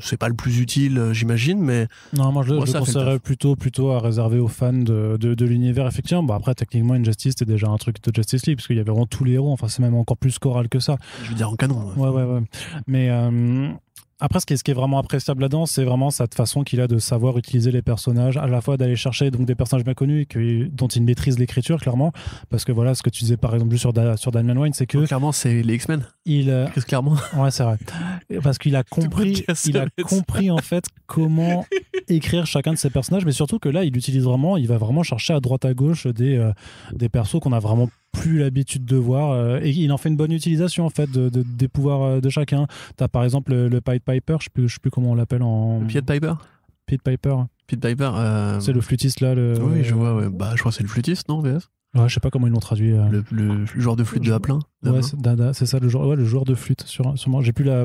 C'est pas le plus utile, j'imagine, mais non, moi je le conseillerais plutôt à réserver aux fans de l'univers, effectivement. Bon, après, techniquement, Injustice, c'était déjà un truc de Justice League, parce qu'il y avait vraiment tous les héros, enfin, c'est même encore plus choral que ça. Je veux dire en canon. Ouais. Mais Après, ce qui est vraiment appréciable là-dedans, c'est vraiment cette façon qu'il a de savoir utiliser les personnages, à la fois d'aller chercher donc des personnages bien connus dont il maîtrise l'écriture, clairement. Parce que voilà, ce que tu disais par exemple sur Damian Wayne, c'est que. Donc, clairement, c'est les X-Men. Chris Claremont. Ouais, c'est vrai. Parce qu'il a compris, en fait comment écrire chacun de ses personnages, mais surtout que là, il va vraiment chercher à droite à gauche des persos qu'on a vraiment plus l'habitude de voir et il en fait une bonne utilisation en fait des pouvoirs de chacun. T'as par exemple le Pied Piper, je sais plus comment on l'appelle en... Le Pied Piper. Pied Piper. C'est le flûtiste là. Oui, je vois. Ouais. Bah, je crois que c'est le flûtiste, non, VS? Ouais, je sais pas comment ils l'ont traduit. Le joueur de flûte de Haplin. Ouais, c'est ça, le joueur de flûte. Sûrement.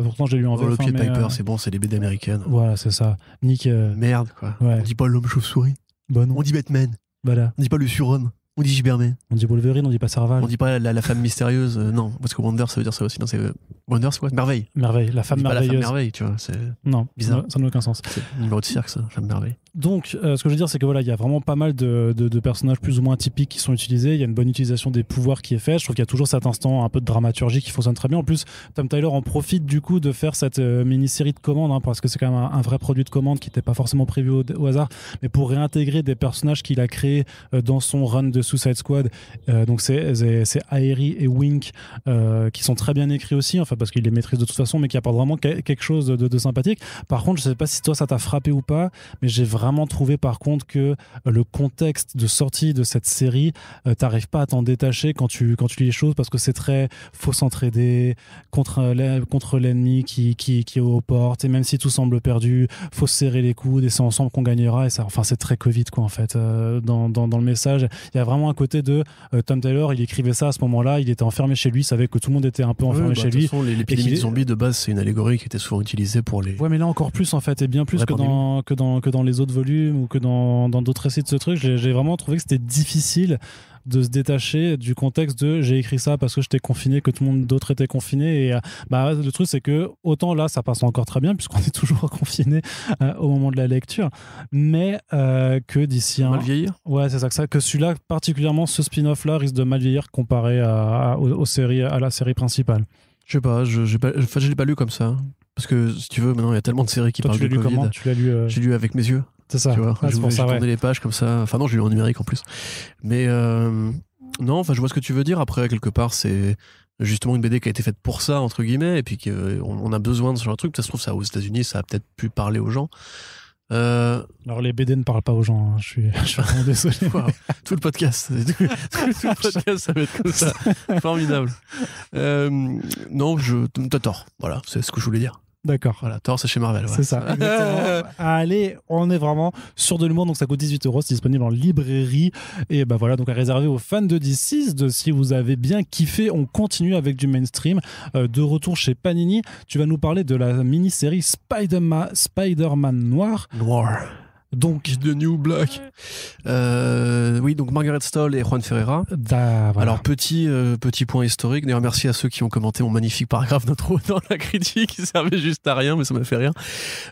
Pourtant, j'ai lu en VF. Le Pied Piper, c'est bon, c'est les BD américaines. Voilà, c'est ça. Nick. Merde, quoi. Ouais. On dit pas l'homme chauve-souris. Bah non. On dit Batman. Voilà. On dit pas le surhomme. On dit Superman. On dit Wolverine, on dit pas Serval. On dit pas la femme mystérieuse. Non, parce que Wonder, ça veut dire ça aussi. Non, c'est Wonder, c'est quoi? Merveille. Merveille, la femme merveilleuse. Pas la femme merveille, tu vois. C'est non, bizarre. Ça n'a aucun sens. C'est le numéro de cirque, ça, femme merveille. Donc, ce que je veux dire, c'est que voilà, il y a vraiment pas mal de personnages plus ou moins typiques qui sont utilisés. Il y a une bonne utilisation des pouvoirs qui est faite. Je trouve qu'il y a toujours cet instant un peu de dramaturgie qui fonctionne très bien. En plus, Tom Tyler en profite du coup de faire cette mini-série de commandes, hein, parce que c'est quand même un vrai produit de commande qui n'était pas forcément prévu au hasard, mais pour réintégrer des personnages qu'il a créés dans son run de Suicide Squad. Donc c'est Aerie et Wink qui sont très bien écrits aussi, enfin parce qu'il les maîtrise de toute façon, mais qui apportent vraiment quelque chose de sympathique. Par contre, je sais pas si toi ça t'a frappé ou pas, mais j'ai vraiment trouvé par contre que le contexte de sortie de cette série, t'arrives pas à t'en détacher quand tu lis les choses, parce que c'est très faut s'entraider contre l'ennemi qui est aux portes, et même si tout semble perdu, faut se serrer les coudes et c'est ensemble qu'on gagnera. Et ça, enfin c'est très Covid quoi en fait, dans le message. Il y a vraiment un côté de Tom Taylor, il écrivait ça à ce moment-là, il était enfermé chez lui, il savait que tout le monde était un peu enfermé chez lui. L'épidémie de zombies de base, c'est une allégorie qui était souvent utilisée pour les... Ouais, mais là encore plus en fait, et bien plus que dans les autres volumes ou que dans d'autres récits de ce truc. J'ai vraiment trouvé que c'était difficile de se détacher du contexte de j'ai écrit ça parce que j'étais confiné, que tout le monde d'autre était confiné, et le truc c'est que autant là ça passe encore très bien puisqu'on est toujours confiné au moment de la lecture, mais que d'ici mal vieillir. Ouais, c'est ça, que celui-là particulièrement, ce spin-off là risque de mal vieillir comparé à la série principale. Je sais pas, je l'ai pas lu comme ça, parce que si tu veux maintenant il y a tellement de séries qui parlent de Covid. Comment tu l'as lu J'ai lu avec mes yeux. C'est ça. Tu vois, c'est pour ça, j'ai tourné les pages comme ça. Enfin non, j'ai lu en numérique en plus. Mais non, enfin je vois ce que tu veux dire. Après, quelque part, c'est justement une BD qui a été faite pour ça, entre guillemets, et puis qu'on a besoin de ce genre de truc. Ça se trouve, ça aux États-Unis, ça a peut-être pu parler aux gens. Alors les BD ne parlent pas aux gens, hein. Je suis vraiment désolé. Wow. Tout le podcast, tout le podcast, ça va être comme ça. Formidable. Non, t'as tort. Voilà, c'est ce que je voulais dire. D'accord. Voilà, Thor, c'est chez Marvel. Ouais. C'est ça, exactement. Allez, on est vraiment sur de l'humour, donc ça coûte 18€, c'est disponible en librairie. Et bah voilà, donc à réserver aux fans de DC. Si vous avez bien kiffé, on continue avec du mainstream. De retour chez Panini, tu vas nous parler de la mini-série Spider-Man Noir. Donc, The New Black. Oui, donc Margaret Stoll et Juan Ferreira. Voilà. Alors, petit point historique. D'ailleurs, merci à ceux qui ont commenté mon magnifique paragraphe d'intro dans la critique, qui servait juste à rien, mais ça m'a fait rire.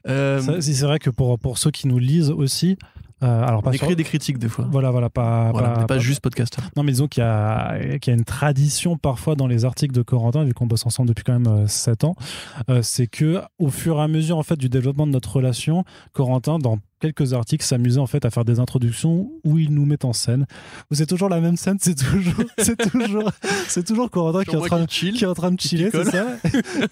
C'est vrai que pour ceux qui nous lisent aussi, alors on écrit des critiques des fois. Voilà, pas juste podcasteur. Non, mais disons qu'il y a une tradition parfois dans les articles de Corentin, vu qu'on bosse ensemble depuis quand même 7 ans, c'est que au fur et à mesure en fait du développement de notre relation, Corentin, dans quelques articles, s'amusait en fait à faire des introductions où il nous met en scène. C'est toujours la même scène, c'est toujours Corentin qui est en train de chiller, c'est ça.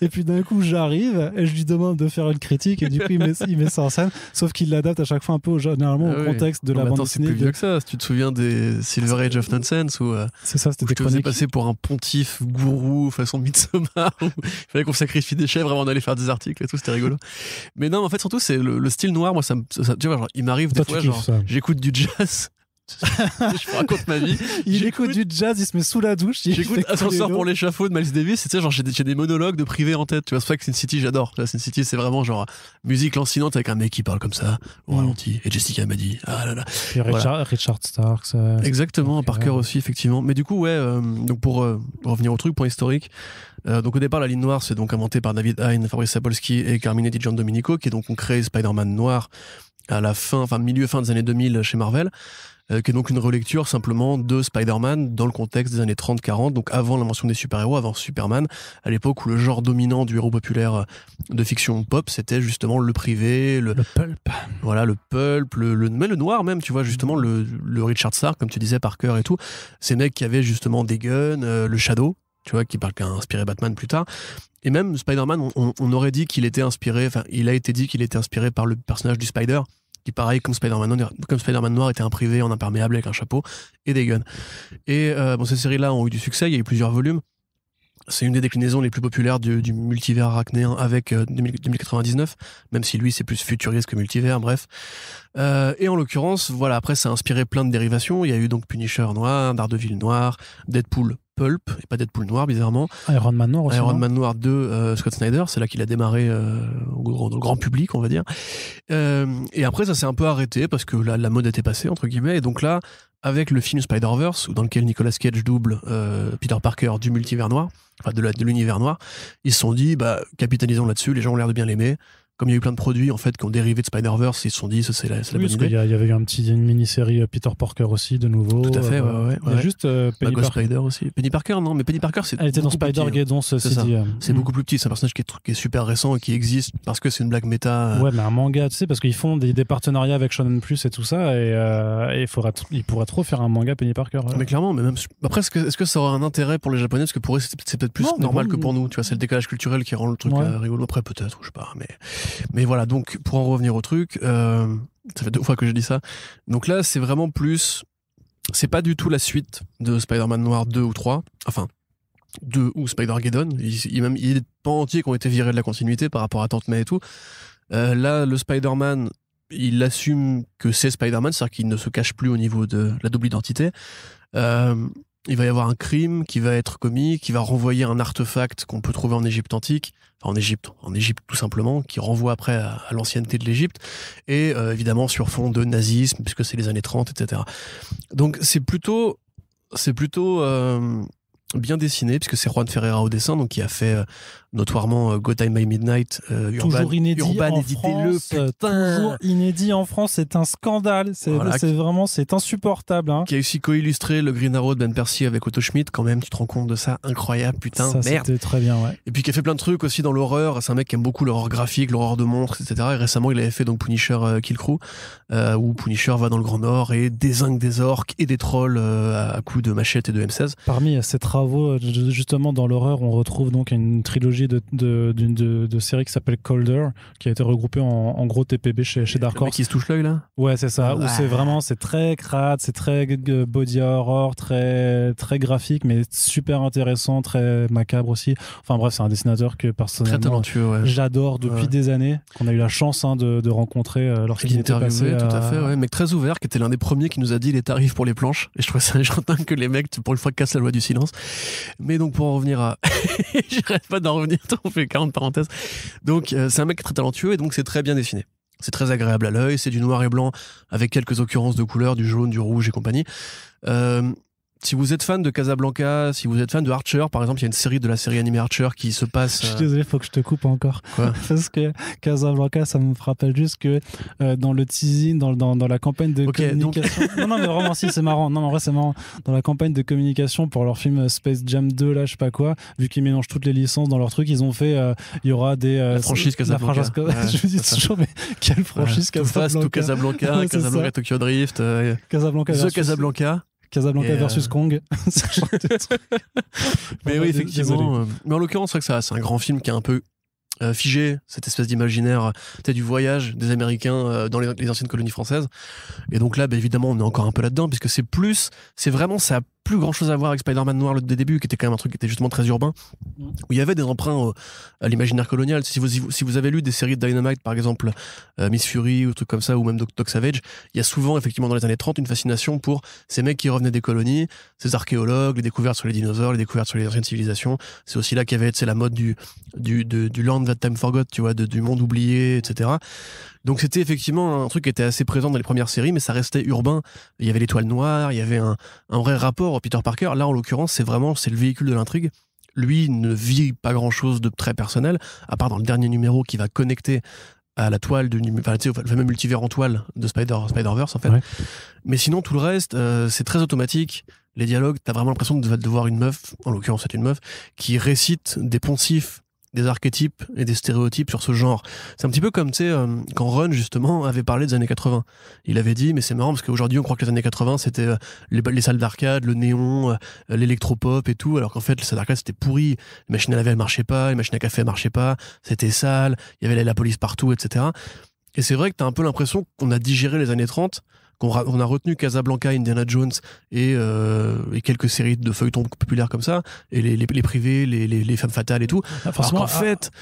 Et puis d'un coup, j'arrive et je lui demande de faire une critique, et du coup, il met ça en scène, sauf qu'il l'adapte à chaque fois un peu généralement au contexte de la bande dessinée. C'est plus vieux que ça. Si tu te souviens des Silver Age of Nonsense, où c'est ça, c'était je te faisais passer pour un pontife gourou façon Midsommar, où il fallait qu'on sacrifie des chèvres avant d'aller faire des articles et tout, c'était rigolo. Mais non, en fait, surtout, c'est le style noir. Moi, ça tu vois, genre, il m'arrive des fois, genre, j'écoute du jazz. Je vous raconte ma vie. Il écoute du jazz, il se met sous la douche. J'écoute Ascenseur pour l'échafaud de Miles Davis. Tu sais, genre, j'ai des monologues de privé en tête. Tu vois, c'est pour ça que Sin City, j'adore. Sin City, c'est vraiment genre musique lancinante avec un mec qui parle comme ça au ralenti. Et Jessica m'a dit, ah là là. Et Richard Stark. Exactement, Parker aussi, effectivement. Mais du coup, ouais, donc pour revenir au truc, point historique. Donc au départ, la ligne noire, c'est donc inventée par David Hein, Fabrice Sapolsky et Carmine Di Giandomenico, qui donc ont créé Spider-Man Noir à la fin, milieu-fin des années 2000 chez Marvel. qui est donc une relecture simplement de Spider-Man dans le contexte des années 30-40, donc avant l'invention des super-héros, avant Superman, à l'époque où le genre dominant du héros populaire de fiction pop, c'était justement le privé, le pulp. Voilà, le pulp, mais le noir même, tu vois, justement, le Richard Stark, comme tu disais, Parker et tout, ces mecs qui avaient justement des guns, le Shadow, tu vois, qui a inspiré Batman plus tard. Et même Spider-Man, on aurait dit qu'il était inspiré, enfin, il a été dit qu'il était inspiré par le personnage du Spider, qui pareil, comme Spider-Man noir, était un privé en imperméable avec un chapeau et des guns. Et ces séries-là ont eu du succès, il y a eu plusieurs volumes. C'est une des déclinaisons les plus populaires du multivers arachnéen avec 2099, même si lui c'est plus futuriste que multivers, bref. Et en l'occurrence, voilà, après ça a inspiré plein de dérivations. Il y a eu donc Punisher noir, Daredevil noir, Deadpool Pulp, et pas Deadpool noir bizarrement. Iron Man noir aussi. Iron Man noir de Scott Snyder, c'est là qu'il a démarré dans le grand public, on va dire. Et après ça s'est un peu arrêté parce que la mode était passée, entre guillemets, et donc là, avec le film Spider-Verse, dans lequel Nicolas Cage double Peter Parker du multivers noir, enfin de l'univers noir, ils se sont dit, capitalisons là-dessus, les gens ont l'air de bien l'aimer. Comme il y a eu plein de produits en fait qui ont dérivé de Spider-Verse, ils se sont dit, ça c'est la bonne idée. Il y avait eu une mini-série Peter Parker aussi, de nouveau. Tout à fait, ouais. Il y a juste Penny Ghost Parker. Rider aussi. Penny Parker, non, mais Penny Parker, c'est. Elle était dans Spider-Geddon, ceci dit. C'est beaucoup plus petit, c'est un personnage qui est super récent et qui existe parce que c'est une blague méta. Ouais, mais un manga, tu sais, parce qu'ils font des partenariats avec Shonen Plus et tout ça, et il pourrait trop faire un manga Penny Parker. Ouais. Mais clairement, mais même. Après, est-ce que ça aura un intérêt pour les Japonais? Parce que pour eux, c'est peut-être plus normal que pour nous, tu vois, c'est le décalage culturel qui rend le truc rigolo. Après, peut-être, je sais pas, mais voilà, donc. Pour en revenir au truc, ça fait 2 fois que je dis ça. Donc là, c'est vraiment plus. C'est pas du tout la suite de Spider-Man Noir 2 ou 3. Enfin, 2 ou Spider-Geddon. Il y a des pans entiers qui ont été virés de la continuité par rapport à Tante May et tout. Là, le Spider-Man, il assume que c'est Spider-Man, c'est-à-dire qu'il ne se cache plus au niveau de la double identité. Il va y avoir un crime qui va être commis, qui va renvoyer un artefact qu'on peut trouver en Égypte antique, enfin en Égypte tout simplement, qui renvoie après à l'ancienneté de l'Égypte, et évidemment sur fond de nazisme, puisque c'est les années 30, etc. Donc c'est plutôt bien dessiné, puisque c'est Juan Ferreira au dessin, donc qui a fait notoirement Go Time by Midnight, toujours inédit Urban, en éditez-le, France, putain. toujours inédit en France, c'est un scandale, c'est insupportable. Hein. Qui a aussi co-illustré le Green Arrow de Ben Percy avec Otto Schmidt, quand même, tu te rends compte de ça, incroyable, putain, ça, merde. C'était très bien, ouais. Et puis qui a fait plein de trucs aussi dans l'horreur, c'est un mec qui aime beaucoup l'horreur graphique, l'horreur de monstres, etc. Et récemment, il avait fait donc Punisher Kill Crew, où Punisher va dans le Grand Nord et dézingue des orques et des trolls à coups de machette et de M16. Parmi ces travaux, justement dans l'horreur, on retrouve donc une trilogie de séries qui s'appelle Colder, qui a été regroupée en gros TPB chez Dark Horse. Qui se touche l'œil là. Ouais, c'est ça. Où c'est très crade, c'est très body horror, très très graphique, mais super intéressant, très macabre aussi. Enfin bref, c'est un dessinateur que personnellement très talentueux, ouais. J'adore depuis des années, qu'on a eu la chance de rencontrer lorsqu'il était passé. Tout à fait, ouais. Mec très ouvert, qui était l'un des premiers qui nous a dit les tarifs pour les planches. Et je trouvais ça dingue que les mecs, pour une fois, cassent la loi du silence. Mais donc pour en revenir à, j'arrête pas d'en revenir. On fait 40 parenthèses. Donc c'est un mec très talentueux et donc c'est très bien dessiné. C'est très agréable à l'œil, c'est du noir et blanc avec quelques occurrences de couleurs, du jaune, du rouge et compagnie. Si vous êtes fan de Casablanca, si vous êtes fan de Archer, par exemple, il y a une série de la série animée Archer qui se passe... Je suis désolé, il faut que je te coupe encore. Quoi? Parce que Casablanca, ça me rappelle juste que dans le teasing, dans la campagne de communication... Donc... Non, mais vraiment, si, c'est marrant. Non, mais en vrai, c'est marrant. Dans la campagne de communication pour leur film Space Jam 2, là, je sais pas quoi, vu qu'ils mélangent toutes les licences dans leur truc, ils ont fait... Il y aura des... la franchise Casablanca. Je me dis toujours, mais quelle franchise Casablanca? Tout Casablanca, ouais, Casablanca Tokyo Drift, Casablanca The Casablanca. Casablanca versus Kong. Mais oui, effectivement. Mais en l'occurrence, c'est vrai que c'est un grand film qui est un peu figé, cette espèce d'imaginaire du voyage des Américains dans les anciennes colonies françaises. Et donc là, évidemment, on est encore un peu là-dedans, puisque c'est vraiment, ça a plus grand chose à voir avec Spider-Man Noir des débuts, qui était quand même un truc qui était justement très urbain, où il y avait des emprunts à l'imaginaire colonial. Si vous avez lu des séries de Dynamite, par exemple Miss Fury ou trucs comme ça, ou même Doc Savage, il y a souvent, effectivement, dans les années 30, une fascination pour ces mecs qui revenaient des colonies, ces archéologues, les découvertes sur les dinosaures, les découvertes sur les anciennes civilisations. C'est aussi là qu'il y avait la mode du Land That Time Forgot, tu vois, du monde oublié, etc. Donc c'était effectivement un truc qui était assez présent dans les premières séries, mais ça restait urbain. Il y avait l'étoile noire, il y avait un vrai rapport à Peter Parker. Là, en l'occurrence, c'est le véhicule de l'intrigue. Lui ne vit pas grand-chose de très personnel, à part dans le dernier numéro qui va connecter à la toile, enfin, tu sais, le fameux multivers en toile de Spider-Verse en fait. Ouais. Mais sinon, tout le reste, c'est très automatique. Les dialogues, t'as vraiment l'impression de voir une meuf, en l'occurrence c'est une meuf, qui récite des poncifs, des archétypes et des stéréotypes sur ce genre. C'est un petit peu comme, tu sais, quand Ron, justement, avait parlé des années 80. Il avait dit, mais c'est marrant parce qu'aujourd'hui, on croit que les années 80, c'était les salles d'arcade, le néon, l'électropop et tout, alors qu'en fait, les salles d'arcade, c'était pourri. Les machines à laver, elles marchaient pas, les machines à café, elles marchaient pas, c'était sale, il y avait la police partout, etc. Et c'est vrai que t'as un peu l'impression qu'on a digéré les années 30, qu'on a retenu Casablanca, Indiana Jones et quelques séries de feuilletons populaires comme ça, et les privés, les femmes fatales et tout. Alors qu'en fait,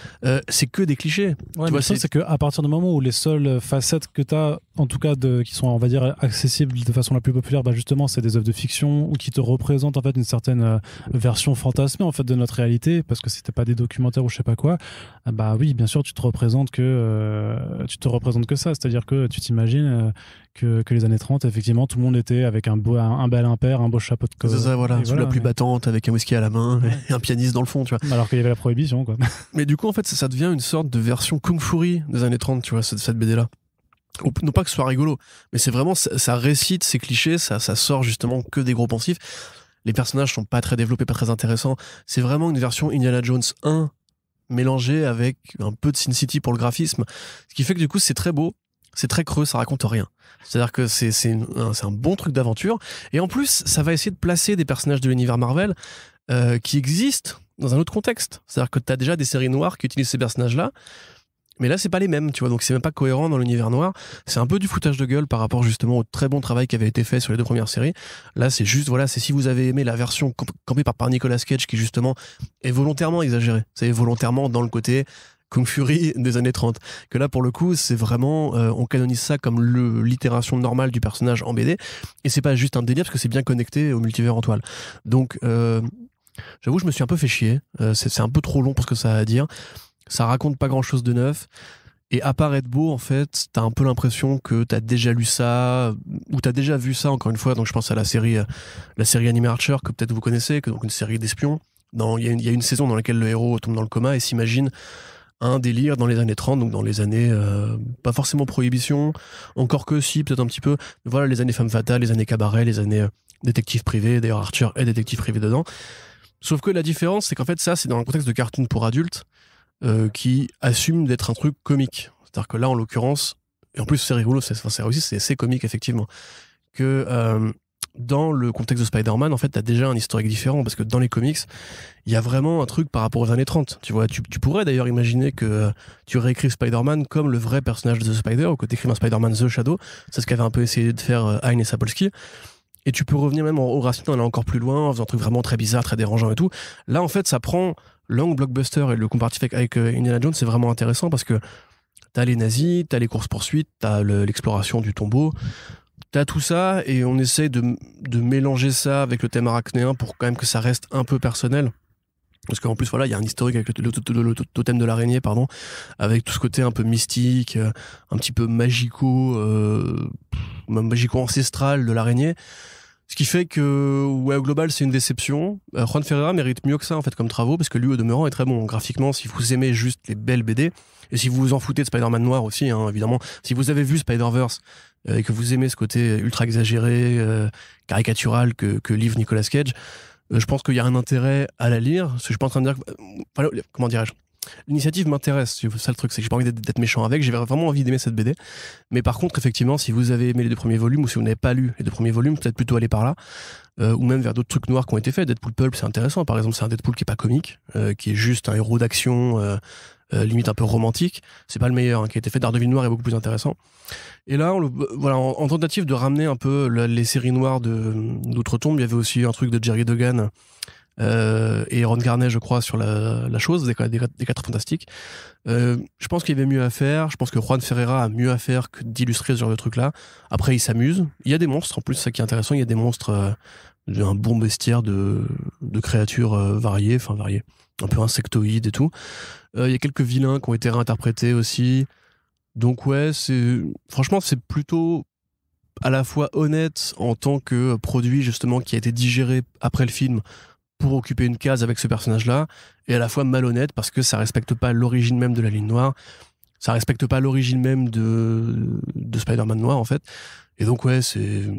c'est que des clichés. Ouais, tu vois, c'est qu'à partir du moment où les seules facettes que tu as, en tout cas qui sont, on va dire, accessibles de façon la plus populaire, bah justement, c'est des œuvres de fiction ou qui te représentent en fait une certaine version fantasmée en fait de notre réalité, parce que c'était pas des documentaires ou je sais pas quoi. Bah oui, bien sûr, tu te représentes que ça, c'est-à-dire que tu t'imagines que les années 30, effectivement, tout le monde était avec un bel impair, un beau chapeau de c'est ça, voilà, sous la pluie battante, avec un whisky à la main, ouais. et un pianiste dans le fond, tu vois. Alors qu'il y avait la prohibition, quoi. Mais du coup, en fait, ça devient une sorte de version Kung Fury des années 30, tu vois, cette BD-là. Non pas que ce soit rigolo, mais c'est vraiment, ça récite ces clichés, ça sort justement que des gros pensifs. Les personnages sont pas très développés, pas très intéressants. C'est vraiment une version Indiana Jones 1 mélangée avec un peu de Sin City pour le graphisme. Ce qui fait que du coup, c'est très beau, c'est très creux, ça raconte rien. C'est-à-dire que c'est un bon truc d'aventure. Et en plus, ça va essayer de placer des personnages de l'univers Marvel qui existent dans un autre contexte. C'est-à-dire que t'as déjà des séries noires qui utilisent ces personnages-là, mais là, c'est pas les mêmes, tu vois, donc c'est même pas cohérent dans l'univers noir. C'est un peu du foutage de gueule par rapport justement au très bon travail qui avait été fait sur les 2 premières séries. Là, c'est juste, voilà, c'est si vous avez aimé la version campée par Nicolas Cage, qui justement est volontairement exagérée. C'est volontairement dans le côté Kung Fury des années 30. Que là, pour le coup, c'est vraiment, on canonise ça comme l'itération normale du personnage en BD. Et c'est pas juste un délire, parce que c'est bien connecté au multivers en toile. Donc, j'avoue, je me suis un peu fait chier. C'est un peu trop long pour ce que ça a à dire. Ça raconte pas grand chose de neuf. Et à part être beau, en fait, t'as un peu l'impression que t'as déjà lu ça, ou t'as déjà vu ça, encore une fois. Donc je pense à la série animée Archer, que peut-être vous connaissez, donc une série d'espions. Il y a une saison dans laquelle le héros tombe dans le coma et s'imagine un délire dans les années 30, donc dans les années, pas forcément prohibition, encore que si, peut-être un petit peu. Mais voilà, les années femme fatale, les années cabaret, les années détective privé. D'ailleurs, Archer est détective privé dedans. Sauf que la différence, c'est qu'en fait, ça, c'est dans un contexte de cartoon pour adultes, qui assume d'être un truc comique. C'est-à-dire que là, en l'occurrence, et en plus c'est rigolo, c'est réussi, c'est comique effectivement, que dans le contexte de Spider-Man, en fait, t'as déjà un historique différent, parce que dans les comics, il y a vraiment un truc par rapport aux années 30. Tu vois, tu pourrais d'ailleurs imaginer que tu réécrives Spider-Man comme le vrai personnage de The Spider, ou que t'écrives un Spider-Man The Shadow. C'est ce qu'avait un peu essayé de faire Hein et Sapolsky. Et tu peux revenir même aux racines, en allant encore plus loin, en faisant un truc vraiment très bizarre, très dérangeant et tout. Là, en fait, ça prend l'angle blockbuster, et le comparatif avec Indiana Jones, c'est vraiment intéressant, parce que t'as les nazis, t'as les courses-poursuites, t'as l'exploration du tombeau, t'as tout ça, et on essaie de mélanger ça avec le thème arachnéen pour quand même que ça reste un peu personnel. Parce qu'en plus, voilà, il y a un historique avec le totem de l'araignée, pardon, avec tout ce côté un peu mystique, un petit peu magico-ancestral de l'araignée. Ce qui fait que, ouais, au global, c'est une déception. Juan Ferreira mérite mieux que ça, en fait, comme travaux, parce que lui, au demeurant, est très bon. Graphiquement, si vous aimez juste les belles BD, et si vous vous en foutez de Spider-Man noir aussi, hein, évidemment, si vous avez vu Spider-Verse, et que vous aimez ce côté ultra exagéré, caricatural que livre Nicolas Cage, je pense qu'il y a un intérêt à la lire. Parce que je suis pas en train de dire... comment dirais-je ? L'initiative m'intéresse, c'est ça le truc, c'est que j'ai pas envie d'être méchant avec, j'ai vraiment envie d'aimer cette BD. Mais par contre, effectivement, si vous avez aimé les 2 premiers volumes, ou si vous n'avez pas lu les 2 premiers volumes, peut-être plutôt aller par là, ou même vers d'autres trucs noirs qui ont été faits. Deadpool Pulp, c'est intéressant, par exemple, c'est un Deadpool qui est pas comique, qui est juste un héros d'action, limite un peu romantique. C'est pas le meilleur, hein, qui a été fait. Daredevil Noir est beaucoup plus intéressant. Et là, voilà, en tentative de ramener un peu les séries noires d'Outre-Tombe, il y avait aussi un truc de Jerry Duggan, et Ron Garnet, je crois, sur la chose des 4 Fantastiques. Je pense qu'il y avait mieux à faire. Je pense que Juan Ferreira a mieux à faire que d'illustrer ce genre de truc-là. Après, il s'amuse. Il y a des monstres, en plus, c'est ça qui est intéressant. Il y a des monstres, un bon bestiaire de créatures variées, un peu insectoïdes et tout. Il y a quelques vilains qui ont été réinterprétés aussi. Donc ouais, franchement, c'est plutôt à la fois honnête en tant que produit, justement, qui a été digéré après le film, pour occuper une case avec ce personnage-là, et à la fois malhonnête parce que ça respecte pas l'origine même de la ligne noire. ça respecte pas l'origine même de Spider-Man noir en fait. Et donc ouais, c'est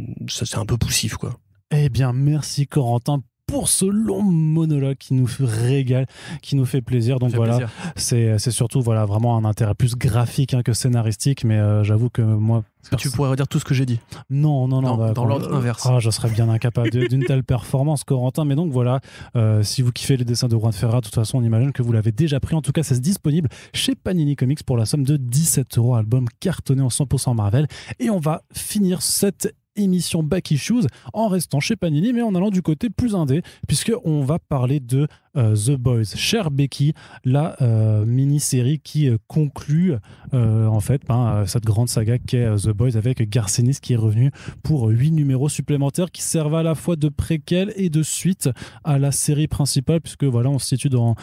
un peu poussif quoi. Eh bien, merci Corentin pour ce long monologue qui nous régale, qui nous fait plaisir. Donc voilà, c'est surtout voilà, vraiment un intérêt plus graphique que scénaristique, mais j'avoue que moi... Est-ce que tu pourrais redire tout ce que j'ai dit? Non, dans l'ordre inverse. Je serais bien incapable d'une telle performance, Corentin. Mais donc voilà, si vous kiffez les dessins de Juan Ferreira, de toute façon, on imagine que vous l'avez déjà pris. En tout cas, c'est disponible chez Panini Comics pour la somme de 17€, album cartonné en 100% Marvel. Et on va finir cette émission Back Issues en restant chez Panini mais en allant du côté plus indé puisqu'on va parler de The Boys. Chère Becky, la mini-série qui conclut en fait cette grande saga qu'est The Boys avec Garcenis qui est revenu pour 8 numéros supplémentaires qui servent à la fois de préquel et de suite à la série principale puisque voilà on se situe dans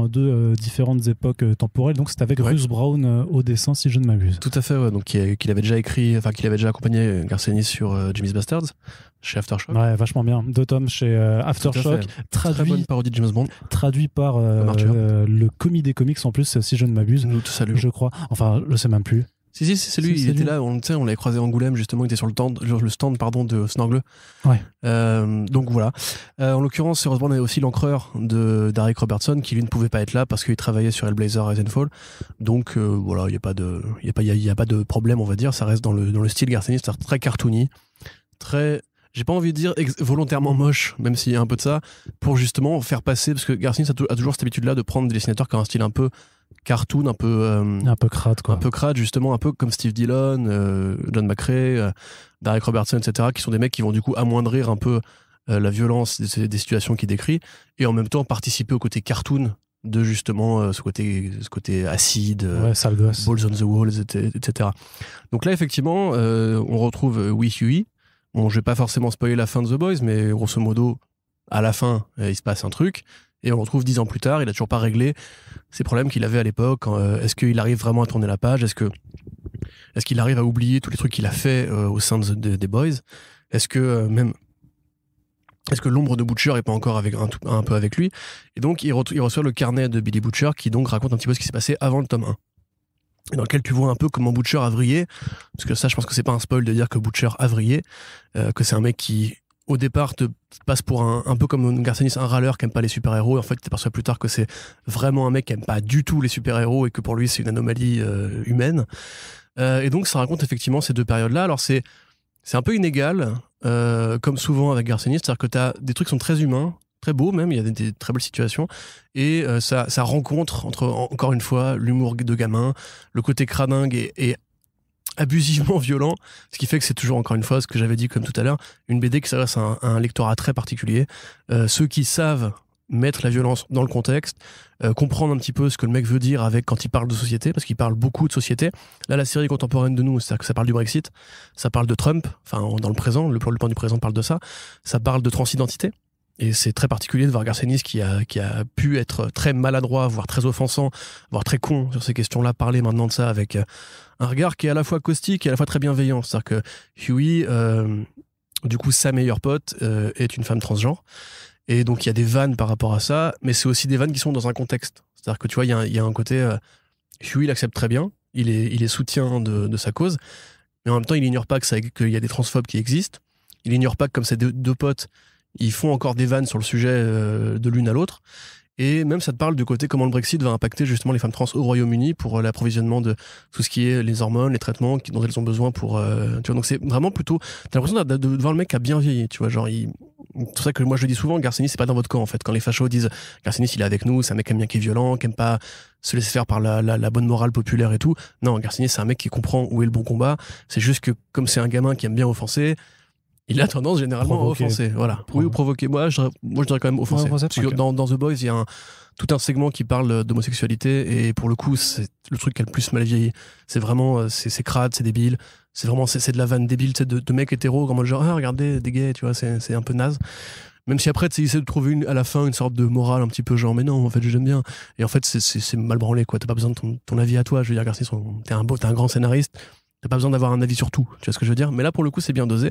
deux différentes époques temporelles. Donc c'est avec Russ Brown au dessin si je ne m'abuse. Tout à fait, ouais. Donc qu'il avait déjà écrit, enfin qu'il avait déjà accompagné Garcenis sur Jimmy's Bastards chez Aftershock. Ouais, vachement bien. 2 tomes chez Aftershock. Très bonne parodie de James Bond. Traduit par le commis des comics en plus, si je ne m'abuse. Nous te saluons. Je crois. Enfin, je sais même plus. Si, c'est lui. Il était là. On l'avait croisé à Angoulême justement. Il était sur le stand de Snorgle. Ouais. Donc voilà. En l'occurrence, heureusement, on avait aussi l'encreur d'Eric Robertson qui lui ne pouvait pas être là parce qu'il travaillait sur Hellblazer et Fall. Donc voilà, il y a pas de problème, on va dire. Ça reste dans le style Garcenis, c'est-à-dire très cartoony, très. J'ai pas envie de dire volontairement moche, même s'il y a un peu de ça, pour justement faire passer, parce que Garcenis a toujours cette habitude-là de prendre des dessinateurs qui ont un style un peu cartoon, un peu crade, quoi. Un peu crade, justement, un peu comme Steve Dillon, John McCrea, Derek Robertson, etc., qui sont des mecs qui vont du coup amoindrir un peu la violence des situations qu'il décrit, et en même temps participer au côté cartoon de justement ce côté acide, sale gosse. Balls on the Walls, etc. Donc là, effectivement, on retrouve Huey. Bon, je vais pas forcément spoiler la fin de The Boys, mais grosso modo, à la fin, il se passe un truc, et on le retrouve 10 ans plus tard, il a toujours pas réglé ces problèmes qu'il avait à l'époque. Est-ce qu'il arrive vraiment à tourner la page? Est-ce qu'il arrive à oublier tous les trucs qu'il a fait au sein des Boys? Est-ce que l'ombre de Butcher est pas encore un peu avec lui? Et donc, il reçoit le carnet de Billy Butcher, qui donc raconte un petit peu ce qui s'est passé avant le tome 1. Et dans lequel tu vois un peu comment Butcher a vrillé, parce que ça, je pense que c'est pas un spoil de dire que Butcher a vrillé, que c'est un mec qui, au départ, te passe pour un peu comme Garcenis, un râleur qui aime pas les super-héros, et en fait, tu t'aperçois plus tard que c'est vraiment un mec qui aime pas du tout les super-héros, et que pour lui, c'est une anomalie humaine. Et donc, ça raconte effectivement ces deux périodes-là. Alors, c'est un peu inégal, comme souvent avec Garcenis, c'est-à-dire que t'as des trucs qui sont très humains, très beau même, il y a des très belles situations, et ça rencontre entre, encore une fois, l'humour de gamin, le côté cradingue et abusivement violent, ce qui fait que c'est toujours, encore une fois, ce que j'avais dit comme tout à l'heure, une BD qui s'adresse à un lectorat très particulier, ceux qui savent mettre la violence dans le contexte, comprendre un petit peu ce que le mec veut dire quand il parle de société, parce qu'il parle beaucoup de société. Là, la série contemporaine de nous, c'est-à-dire que ça parle du Brexit, ça parle de Trump, enfin dans le présent, le plan du présent parle de ça parle de transidentité. Et c'est très particulier de voir Garcenis qui a pu être très maladroit, voire très offensant, voire très con sur ces questions-là, parler maintenant de ça avec un regard qui est à la fois caustique et à la fois très bienveillant. C'est-à-dire que Huey, du coup, sa meilleure pote est une femme transgenre. Et donc, il y a des vannes par rapport à ça, mais c'est aussi des vannes qui sont dans un contexte. C'est-à-dire que tu vois, il y a un côté... Huey, il accepte très bien, il est soutien de sa cause, mais en même temps, il ignore pas qu'il y a des transphobes qui existent. Il ignore pas que comme ces deux potes, ils font encore des vannes sur le sujet de l'une à l'autre. Et même ça te parle du côté comment le Brexit va impacter justement les femmes trans au Royaume-Uni pour l'approvisionnement de tout ce qui est les hormones, les traitements dont elles ont besoin pour... tu vois, donc c'est vraiment plutôt... T'as l'impression de voir le mec qui a bien vieilli, tu vois, genre c'est pour ça que moi je le dis souvent, Garcenis c'est pas dans votre camp en fait. Quand les fachos disent Garcenis il est avec nous, c'est un mec qui aime bien qui est violent, qui aime pas se laisser faire par la bonne morale populaire et tout. Non, Garcenis c'est un mec qui comprend où est le bon combat. C'est juste que comme c'est un gamin qui aime bien offenser, il a tendance généralement à offenser. Voilà. Oui, ou provoquer. Moi, je dirais quand même offenser. Parce que dans The Boys, il y a tout un segment qui parle d'homosexualité, et pour le coup, c'est le truc qui a le plus mal vieilli. C'est vraiment, c'est crade, c'est débile. C'est vraiment, c'est de la vanne débile, de mecs hétéros, comme genre, regardez, des gays, tu vois, c'est un peu naze. Même si après, tu essaies de trouver à la fin une sorte de morale un petit peu genre, mais non, en fait, j'aime bien. Et en fait, c'est mal branlé, quoi. T'as pas besoin de ton avis à toi. Je veux dire, Garcia, t'es un grand scénariste. T'as pas besoin d'avoir un avis sur tout, tu vois ce que je veux dire? Mais là, pour le coup, c'est bien dosé.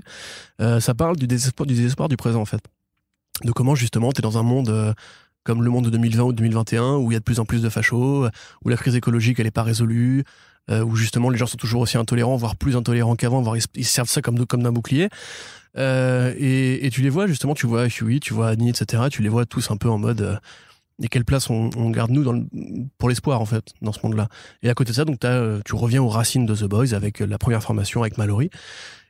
Ça parle du désespoir du présent, en fait. De comment, justement, t'es dans un monde comme le monde de 2020 ou 2021, où il y a de plus en plus de fachos, où la crise écologique, elle n'est pas résolue, où justement les gens sont toujours aussi intolérants, voire plus intolérants qu'avant, voire ils servent ça comme d'un bouclier. Et tu les vois, justement, tu vois Huey, tu vois Annie, etc., tu les vois tous un peu en mode... et quelle place on garde nous pour l'espoir, en fait, dans ce monde-là. Et à côté de ça, donc tu reviens aux racines de The Boys avec la première formation avec Mallory.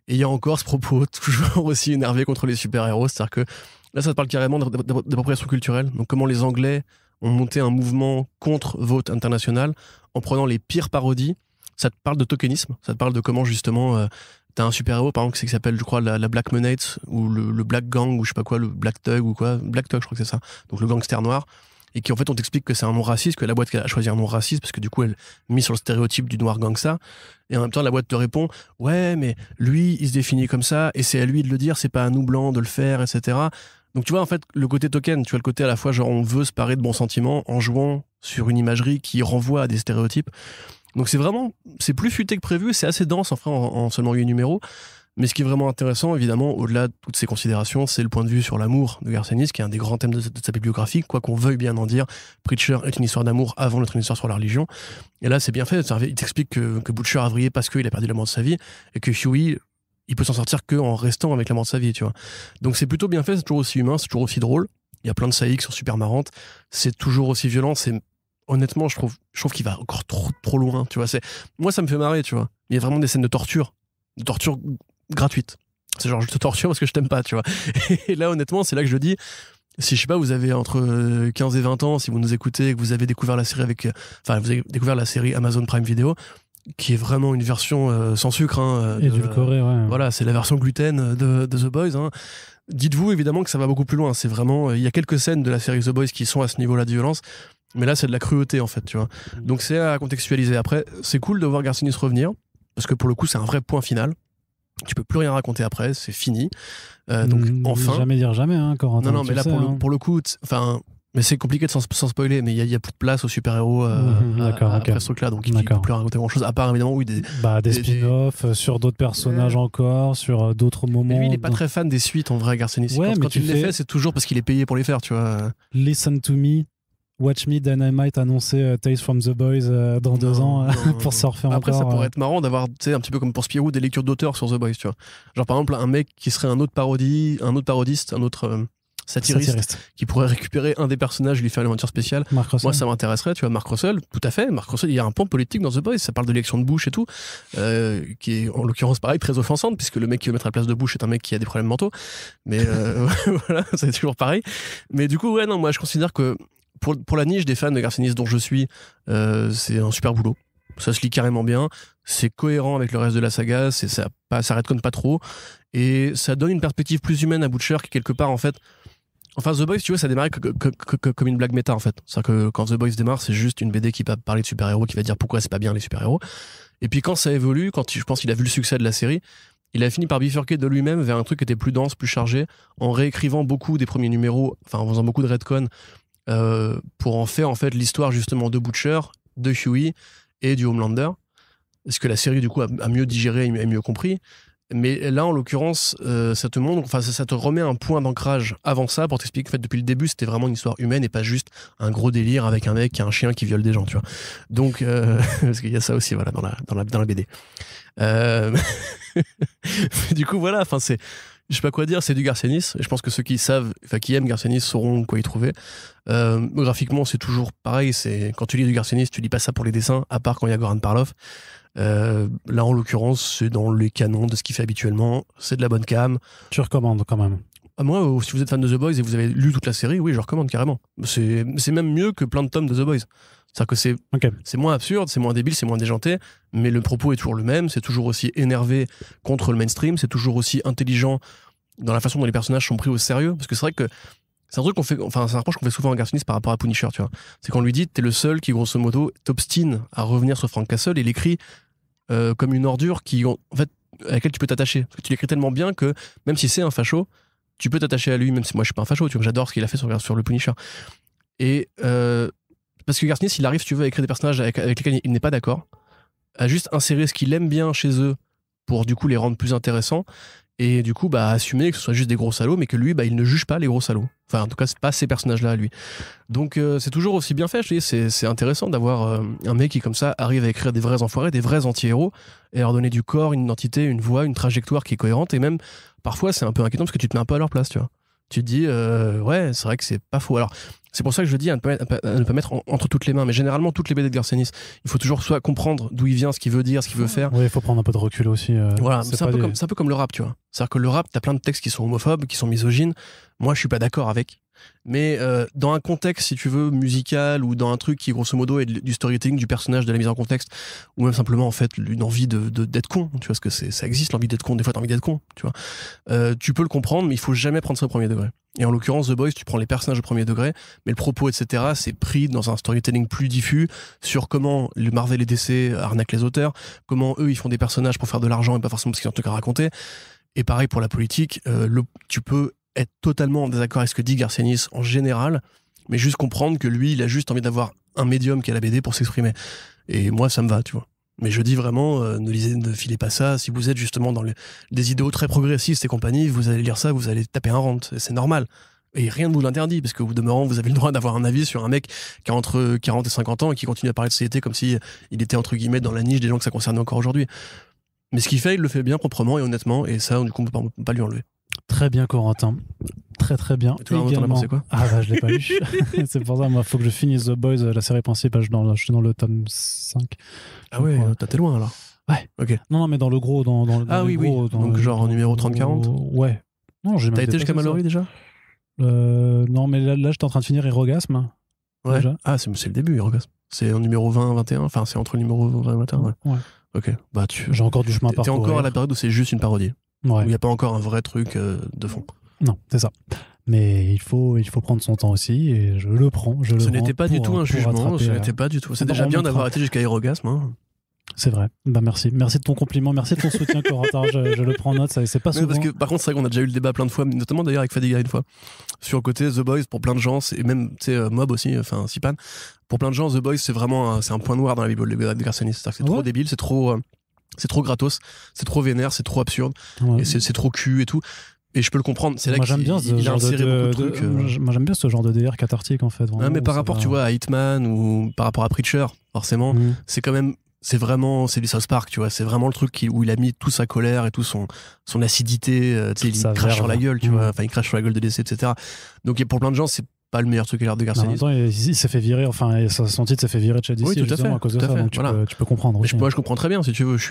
Et il y a encore ce propos toujours aussi énervé contre les super-héros, c'est-à-dire que là, ça te parle carrément d'appropriation culturelle. Donc, comment les Anglais ont monté un mouvement contre Vote International en prenant les pires parodies. Ça te parle de tokenisme, ça te parle de comment, justement, t'as un super-héros, par exemple, qui s'appelle, je crois, la Black Monate, ou le Black Gang, ou je sais pas quoi, le Black Thug, ou quoi. Black Thug, je crois que c'est ça. Donc, le gangster noir. Et qui, en fait, on t'explique que c'est un nom raciste, que la boîte a choisi un nom raciste, parce que du coup, elle mise sur le stéréotype du noir gangsta. Et en même temps, la boîte te répond, ouais, mais lui, il se définit comme ça, et c'est à lui de le dire, c'est pas à nous blancs de le faire, etc. Donc tu vois, en fait, le côté token, tu vois le côté à la fois, genre, on veut se parer de bons sentiments en jouant sur une imagerie qui renvoie à des stéréotypes. Donc c'est plus futé que prévu, c'est assez dense, enfin, en seulement 8 numéros. Mais ce qui est vraiment intéressant, évidemment, au-delà de toutes ces considérations, c'est le point de vue sur l'amour de Garth Ennis, qui est un des grands thèmes de sa bibliographie, quoi qu'on veuille bien en dire. Preacher est une histoire d'amour avant d'être une histoire sur la religion. Et là, c'est bien fait. Il t'explique que Butcher a vrillé parce qu'il a perdu l'amour de sa vie, et que Huey, il peut s'en sortir qu'en restant avec l'amour de sa vie, tu vois. Donc c'est plutôt bien fait, c'est toujours aussi humain, c'est toujours aussi drôle. Il y a plein de saillies qui sont super marrantes. C'est toujours aussi violent. Honnêtement, je trouve qu'il va encore trop loin, tu vois. Moi, ça me fait marrer, tu vois. Il y a vraiment des scènes de torture gratuite. C'est genre, je te torture parce que je t'aime pas, tu vois. Et là, honnêtement, c'est là que je dis, si, je sais pas, vous avez entre 15 et 20 ans, si vous nous écoutez, que vous avez découvert la série vous avez découvert la série Amazon Prime Video, qui est vraiment une version sans sucre. Édulcorée, ouais. Voilà, c'est la version gluten de The Boys. Hein. Dites-vous évidemment que ça va beaucoup plus loin. C'est vraiment, il y a quelques scènes de la série The Boys qui sont à ce niveau-là de violence, mais là, c'est de la cruauté, en fait, tu vois. Donc, c'est à contextualiser. Après, c'est cool de voir Garth Ennis revenir, parce que pour le coup, c'est un vrai point final. Tu peux plus rien raconter après, c'est fini. Donc enfin. Jamais dire jamais, hein, Corentin. Non, mais là pour le coup, enfin, mais c'est compliqué de sans spoiler, mais il y a plus de place aux super-héros après ce truc-là, donc il peut plus raconter grand-chose, à part évidemment des spin-offs sur d'autres personnages encore, sur d'autres moments. Mais lui, il est pas très fan des suites en vrai, Garth Ennis. Ouais, quand il les fait, c'est toujours parce qu'il est payé pour les faire, tu vois. Listen to me. Watch Me, Dynamite annoncer Tales from the Boys dans 2 ans pour se refaire après, encore. Après, ça pourrait être marrant d'avoir, tu sais, un petit peu comme pour Spirou, des lectures d'auteurs sur The Boys, tu vois. Genre, par exemple, un mec qui serait un autre parodiste, un autre satiriste, qui pourrait récupérer un des personnages et lui faire une aventure spéciale. Moi, ça m'intéresserait, tu vois. Mark Russell, tout à fait. Mark Russell, il y a un pan politique dans The Boys, ça parle de l'élection de Bush et tout, qui est en l'occurrence pareil, très offensante, puisque le mec qui veut mettre à la place de Bush est un mec qui a des problèmes mentaux. Mais voilà, c'est toujours pareil. Mais du coup, ouais, non, moi, je considère que pour la niche des fans de Garth Ennis dont je suis, c'est un super boulot. Ça se lit carrément bien, c'est cohérent avec le reste de la saga, ça redconne pas trop, et ça donne une perspective plus humaine à Butcher qui quelque part en fait. Enfin, The Boys, tu vois, ça démarre comme une blague méta en fait. C'est-à-dire que quand The Boys démarre, c'est juste une BD qui va parler de super-héros, qui va dire pourquoi c'est pas bien les super-héros. Et puis quand ça évolue, je pense qu'il a vu le succès de la série, il a fini par bifurquer de lui-même vers un truc qui était plus dense, plus chargé, en réécrivant beaucoup des premiers numéros, enfin en faisant beaucoup de retcon. Pour en faire en fait l'histoire justement de Butcher, de Huey et du Homelander, ce que la série du coup a mieux digéré et mieux compris. Mais là en l'occurrence, ça te remet un point d'ancrage avant ça pour t'expliquer qu'en fait depuis le début c'était vraiment une histoire humaine et pas juste un gros délire avec un mec qui a un chien qui viole des gens, tu vois. Donc parce qu'il y a ça aussi voilà dans la BD. Du coup voilà, enfin c'est, je sais pas quoi dire, c'est du Garth Ennis. Et je pense que ceux qui aiment Garth Ennis sauront quoi y trouver. Graphiquement, c'est toujours pareil. Quand tu lis du Garth Ennis, tu lis pas ça pour les dessins, à part quand il y a Goran Parlov. Là, en l'occurrence, c'est dans les canons de ce qu'il fait habituellement. C'est de la bonne cam. Tu recommandes quand même? Moi, si vous êtes fan de The Boys et vous avez lu toute la série, oui, je recommande carrément. C'est même mieux que plein de tomes de The Boys. C'est-à-dire que c'est moins absurde, c'est moins débile, c'est moins déjanté, mais le propos est toujours le même, c'est toujours aussi énervé contre le mainstream, c'est toujours aussi intelligent dans la façon dont les personnages sont pris au sérieux, parce que c'est vrai que c'est un truc c'est un reproche qu'on fait souvent à Garth Ennis par rapport à Punisher, tu vois. C'est qu'on lui dit, t'es le seul qui, grosso modo, t'obstine à revenir sur Frank Castle et l'écrit comme une ordure en fait, à laquelle tu peux t'attacher. Parce que tu l'écris tellement bien que, même si c'est un facho, tu peux t'attacher à lui, même si moi je suis pas un facho, tu vois, j'adore ce qu'il a fait sur le Punisher. Et parce que Garth Ennis, il arrive, si tu veux, à écrire des personnages avec lesquels il n'est pas d'accord, à juste insérer ce qu'il aime bien chez eux pour du coup les rendre plus intéressants. et du coup assumer que ce soit juste des gros salauds, mais que lui il ne juge pas les gros salauds. Enfin en tout cas c'est pas ces personnages-là à lui. Donc c'est toujours aussi bien fait, je dis, c'est intéressant d'avoir un mec qui comme ça arrive à écrire des vrais enfoirés, des vrais anti-héros, et leur donner du corps, une identité, une voix, une trajectoire qui est cohérente, et même parfois c'est un peu inquiétant parce que tu te mets un peu à leur place, tu vois. Tu te dis ouais, c'est vrai que c'est pas faux. Alors c'est pour ça que je dis à ne pas mettre entre toutes les mains, mais généralement toutes les BD de Garcenis, il faut toujours soit comprendre d'où il vient, ce qu'il veut dire, ce qu'il veut faire. Oui, il faut prendre un peu de recul aussi. Voilà, c'est un peu comme le rap, tu vois. C'est-à-dire que le rap, t'as plein de textes qui sont homophobes, qui sont misogynes. Moi, je suis pas d'accord avec. Mais dans un contexte, si tu veux, musical, ou dans un truc qui, grosso modo, est du storytelling, du personnage, de la mise en contexte, ou même simplement, en fait, une envie d'être con, tu vois, parce que ça existe, l'envie d'être con, des fois t'as envie d'être con, tu vois. Tu peux le comprendre, mais il faut jamais prendre ça au premier degré. Et en l'occurrence, The Boys, tu prends les personnages au premier degré, mais le propos, etc., c'est pris dans un storytelling plus diffus sur comment le Marvel et DC arnaquent les auteurs, comment eux, ils font des personnages pour faire de l'argent et pas forcément parce qu'ils ont un truc à raconter. Et pareil pour la politique, tu peux être totalement en désaccord avec ce que dit Garcenis en général, mais juste comprendre que lui, il a juste envie d'avoir un médium qui est la BD pour s'exprimer. Et moi, ça me va, tu vois. Mais je dis vraiment, ne filez pas ça. Si vous êtes justement dans des idéaux très progressistes et compagnie, vous allez lire ça, vous allez taper un rente. C'est normal. Et rien ne vous l'interdit, parce que vous demeurant, vous avez le droit d'avoir un avis sur un mec qui a entre 40 et 50 ans et qui continue à parler de société comme si il était entre guillemets dans la niche des gens que ça concernait encore aujourd'hui. Mais ce qu'il fait, il le fait bien, proprement et honnêtement, et ça, du coup, on peut pas lui enlever. Très bien, Corentin. Très très bien. Et toi, t'en as pensé quoi ? Ah bah je l'ai pas lu. C'est pour ça, moi, faut que je finisse The Boys, la série principale. Je suis dans le tome 5. Ah ouais, t'es loin alors. Ouais. Ok. Non, mais dans le gros. Oui. Donc genre en numéro 30-40 ? Ouais. Non, t'as été jusqu'à Mallory déjà ? Non, mais là j'étais en train de finir Hérogasme. Ouais. Déjà. Ah, c'est le début, Hérogasme. C'est en numéro 20-21. Enfin, c'est entre le numéro 20 et 21. Ouais. Ok. Bah, j'ai encore du chemin à parcourir. T'es encore à la période où c'est juste une parodie. Ouais. Où il n'y a pas encore un vrai truc de fond. Non, c'est ça. Mais il faut prendre son temps aussi, et je le prends. Ce n'était pas du tout un jugement, ce n'était pas du tout. C'est déjà bien d'avoir été jusqu'à Hérogasme. Hein. C'est vrai. Bah merci. Merci de ton compliment, merci de ton soutien, Corentin. Je le prends en note, ça c'est pas souvent. Parce que par contre, c'est vrai qu'on a déjà eu le débat plein de fois, notamment d'ailleurs avec Fadiga une fois, sur le côté The Boys pour plein de gens, et même Mob aussi, enfin Sipan. Pour plein de gens, The Boys c'est vraiment c'est un point noir dans la Bible de Garcenis. C'est trop débile, c'est trop gratos, c'est trop vénère, c'est trop absurde, et c'est trop cul et tout. Et je peux le comprendre, c'est là qu'il a inséré beaucoup de trucs. Moi j'aime bien ce genre de délire cathartique en fait. Vraiment, mais par rapport, tu vois, à Hitman ou par rapport à Preacher, forcément, c'est quand même, c'est du South Park, tu vois, c'est vraiment le truc où il a mis toute sa colère et toute son acidité, tu sais, il crache sur la gueule, tu vois, enfin il crache sur la gueule de DC, etc. Donc pour plein de gens, c'est pas le meilleur truc à l'air de Garcenis. Il s'est fait virer, enfin son titre s'est fait virer de chez DC, justement à cause de ça, donc tu peux comprendre. Moi je comprends très bien, si tu veux, je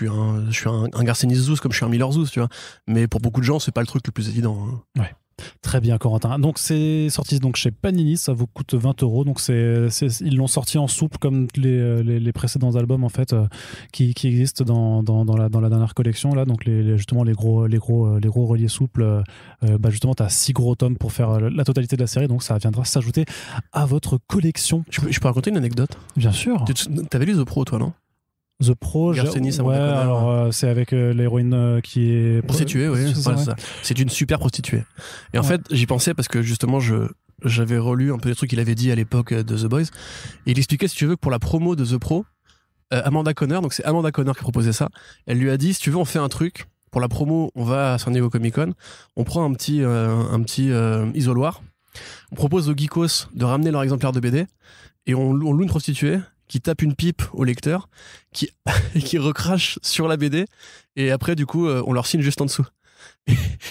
suis un Garcenis Zouz comme je suis un Miller Zouz, tu vois, mais pour beaucoup de gens c'est pas le truc le plus évident. Hein. Ouais. Très bien, Corentin. Donc c'est sorti donc chez Panini, ça vous coûte 20 €. Donc ils l'ont sorti en souple comme les précédents albums en fait qui existent dans la dernière collection là. Donc justement les gros reliés souples. Justement t'as 6 gros tomes pour faire la totalité de la série. Donc ça viendra s'ajouter à votre collection. Je peux raconter une anecdote ? Bien sûr. T'avais lu The Pro toi, non ? The Pro, alors c'est avec l'héroïne qui est prostituée, oui. C'est une super prostituée. Et en fait, j'y pensais parce que justement, j'avais relu un peu les trucs qu'il avait dit à l'époque de The Boys. Et il expliquait, si tu veux, que pour la promo de The Pro, Amanda Conner, donc c'est Amanda Conner qui proposait ça. Elle lui a dit, si tu veux, on fait un truc. Pour la promo, on va à San Diego Comic Con, on prend un petit isoloir, on propose aux geekos de ramener leur exemplaire de BD et on loue une prostituée qui tape une pipe au lecteur, qui recrache sur la BD, et après, du coup, on leur signe juste en dessous.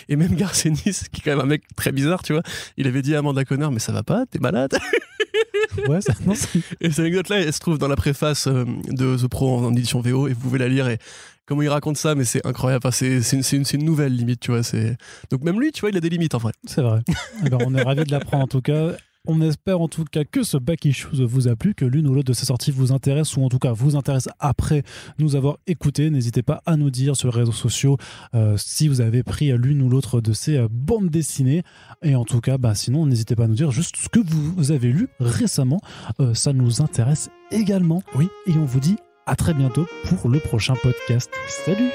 Et même Garcenis, qui est quand même un mec très bizarre, tu vois, il avait dit à Amanda Conner, mais ça va pas, t'es malade. Ouais, et cette anecdote-là, elle se trouve dans la préface de The Pro en édition VO, et vous pouvez la lire, et comment il raconte ça, mais c'est incroyable. Enfin, c'est une nouvelle limite, tu vois. Donc même lui, tu vois, il a des limites en vrai. C'est vrai. Alors, on est ravis de l'apprendre en tout cas. On espère en tout cas que ce Back Issues vous a plu, que l'une ou l'autre de ces sorties vous intéresse, ou en tout cas vous intéresse après nous avoir écouté. N'hésitez pas à nous dire sur les réseaux sociaux si vous avez pris l'une ou l'autre de ces bandes dessinées. Et en tout cas, sinon, n'hésitez pas à nous dire juste ce que vous avez lu récemment. Ça nous intéresse également. Oui. Et on vous dit à très bientôt pour le prochain podcast. Salut.